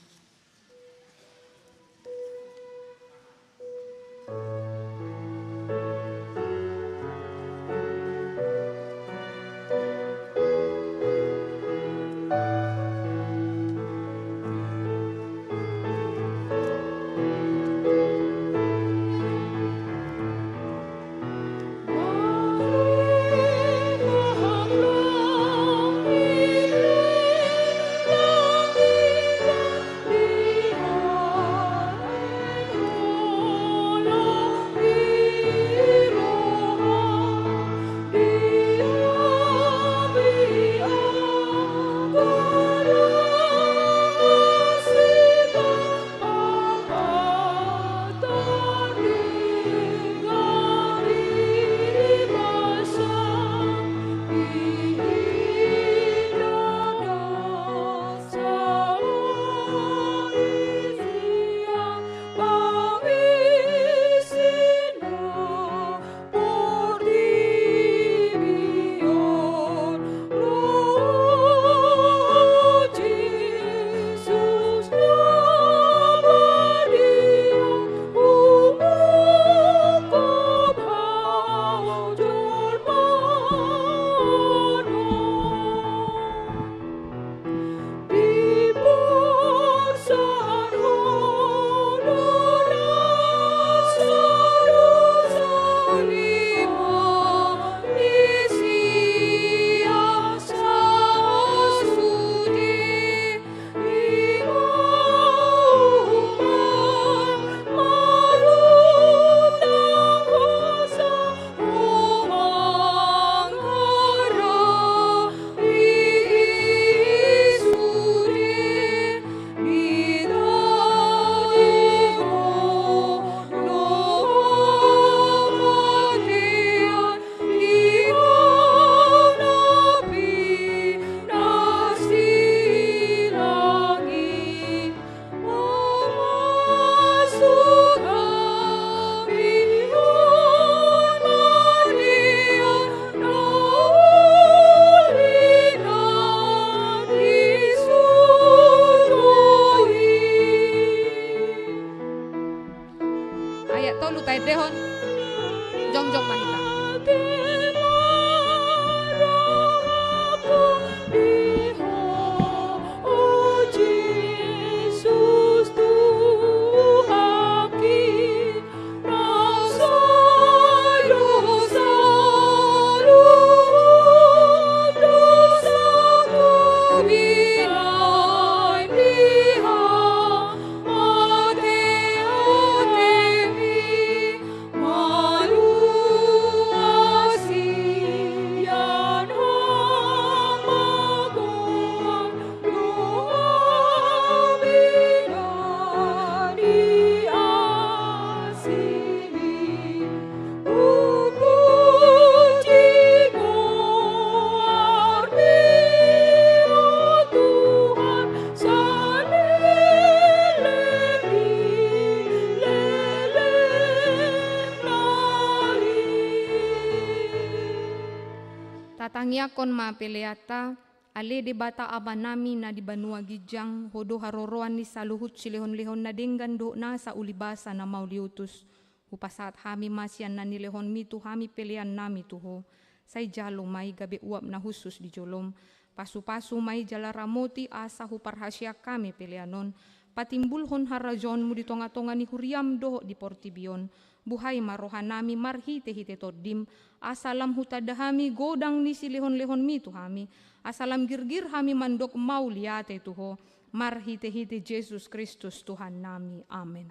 Paniakon ma peleata, ale de bata abanami na di banua gijang, hodo haroroan ni saluhut silehon-lehon na denggan do na sa ulibasa na mauliutus. Upasat hami masyan na nilehon mitu hami pelean nami tuho. Say jalo may gabi uap na husus di jolom. Pasu-pasu may jala ramoti asa huparhasya kami peleanon. Patimbulhon harajon mu di tonga-tonga ni huriam doho di portibion. Buhay marohanami marhite-hite todim. Asalam hutadahami godang ni silehon-lehon mitu hami. Asalam girgir hami mandok mau liate tuho. Marhite-hite Jesus Kristus Tuhan nami. Amen.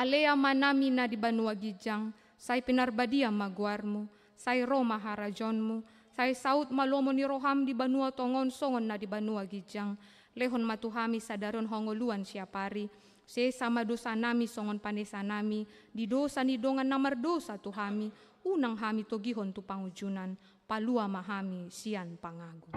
Alea manami na di banua gijang, say pinarbadia maguarmu, say Roma harajonmu, say saut malomo ni roham di banua tongon songon na di banua gijang, lehon matuhami sadaron hongoluan siapari, se sama dosa nami songon panesa nami, di dosa ni dongan namar dosa tuhami, unang hami togihon tu pangujunan, palua mahami sian pangagu.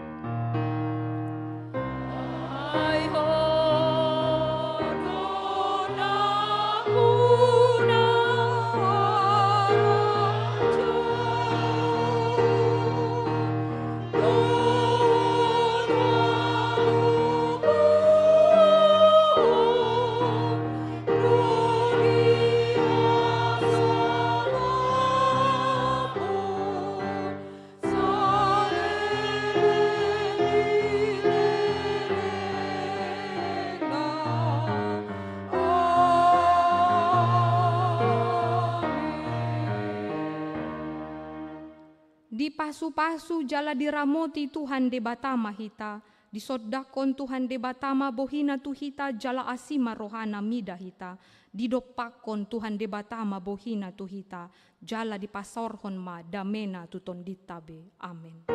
Di pasu-pasu jala diramoti Tuhan de batama hita, di sodakon Tuhan de batama bohina tu hita jala asima rohana mida hita, di dopakon Tuhan de batama bohina tu hita, jala di pasorhon ma damena tuton ditabe. Amen.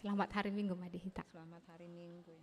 Selamat hari Minggu Madihita. Selamat hari Minggu.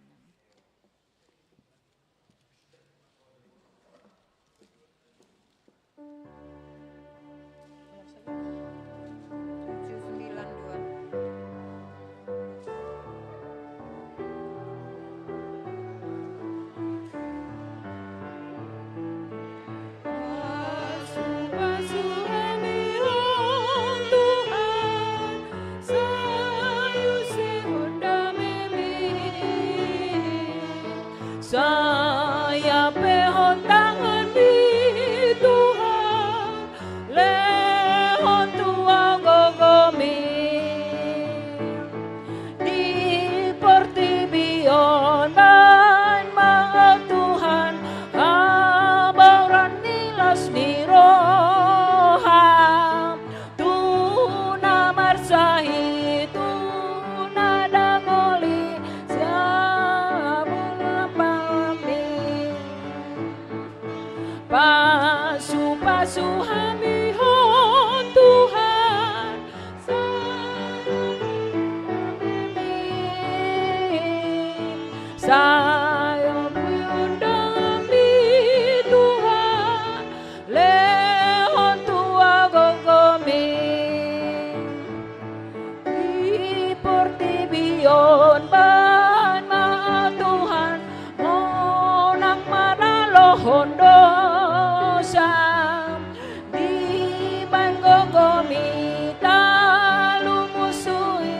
Saya pehon tangan di Tuhan, lehon tua gogomi di pertibion dan maaf Tuhan, abauran nilas ni roham, tuna marsahi tuna dangoli pasu-pasu hami hon Tuhan, sayang undang di Tuhan, lehon tua gogomi di pertibion ban maaf Tuhan, monang maralohon di banggogomi talumusui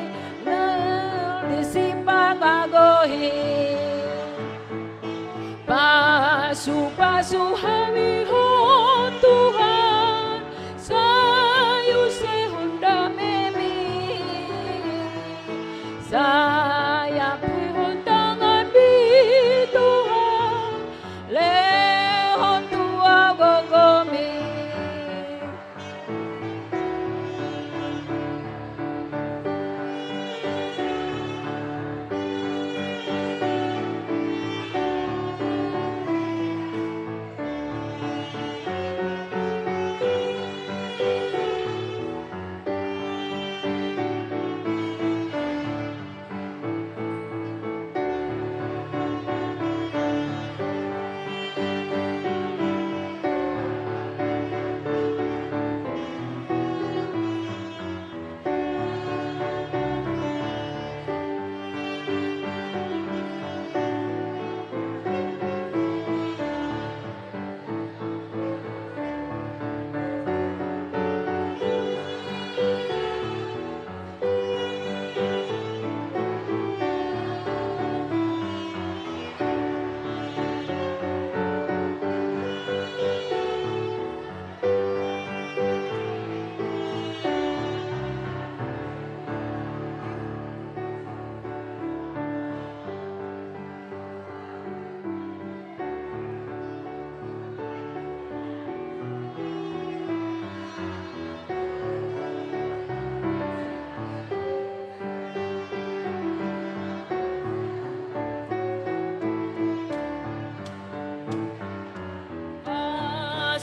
disimpan bagohi pasu-pasu hami hon Tuhan, sayu sehunda memi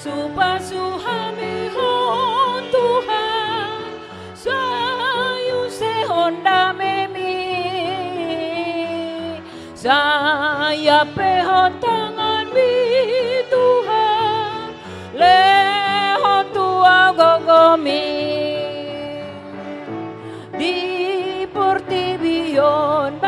Supasu hamihon Tuhan sayu sehonda memi saya pehon tangan mi Tuhan lehon tua gogomi di portibion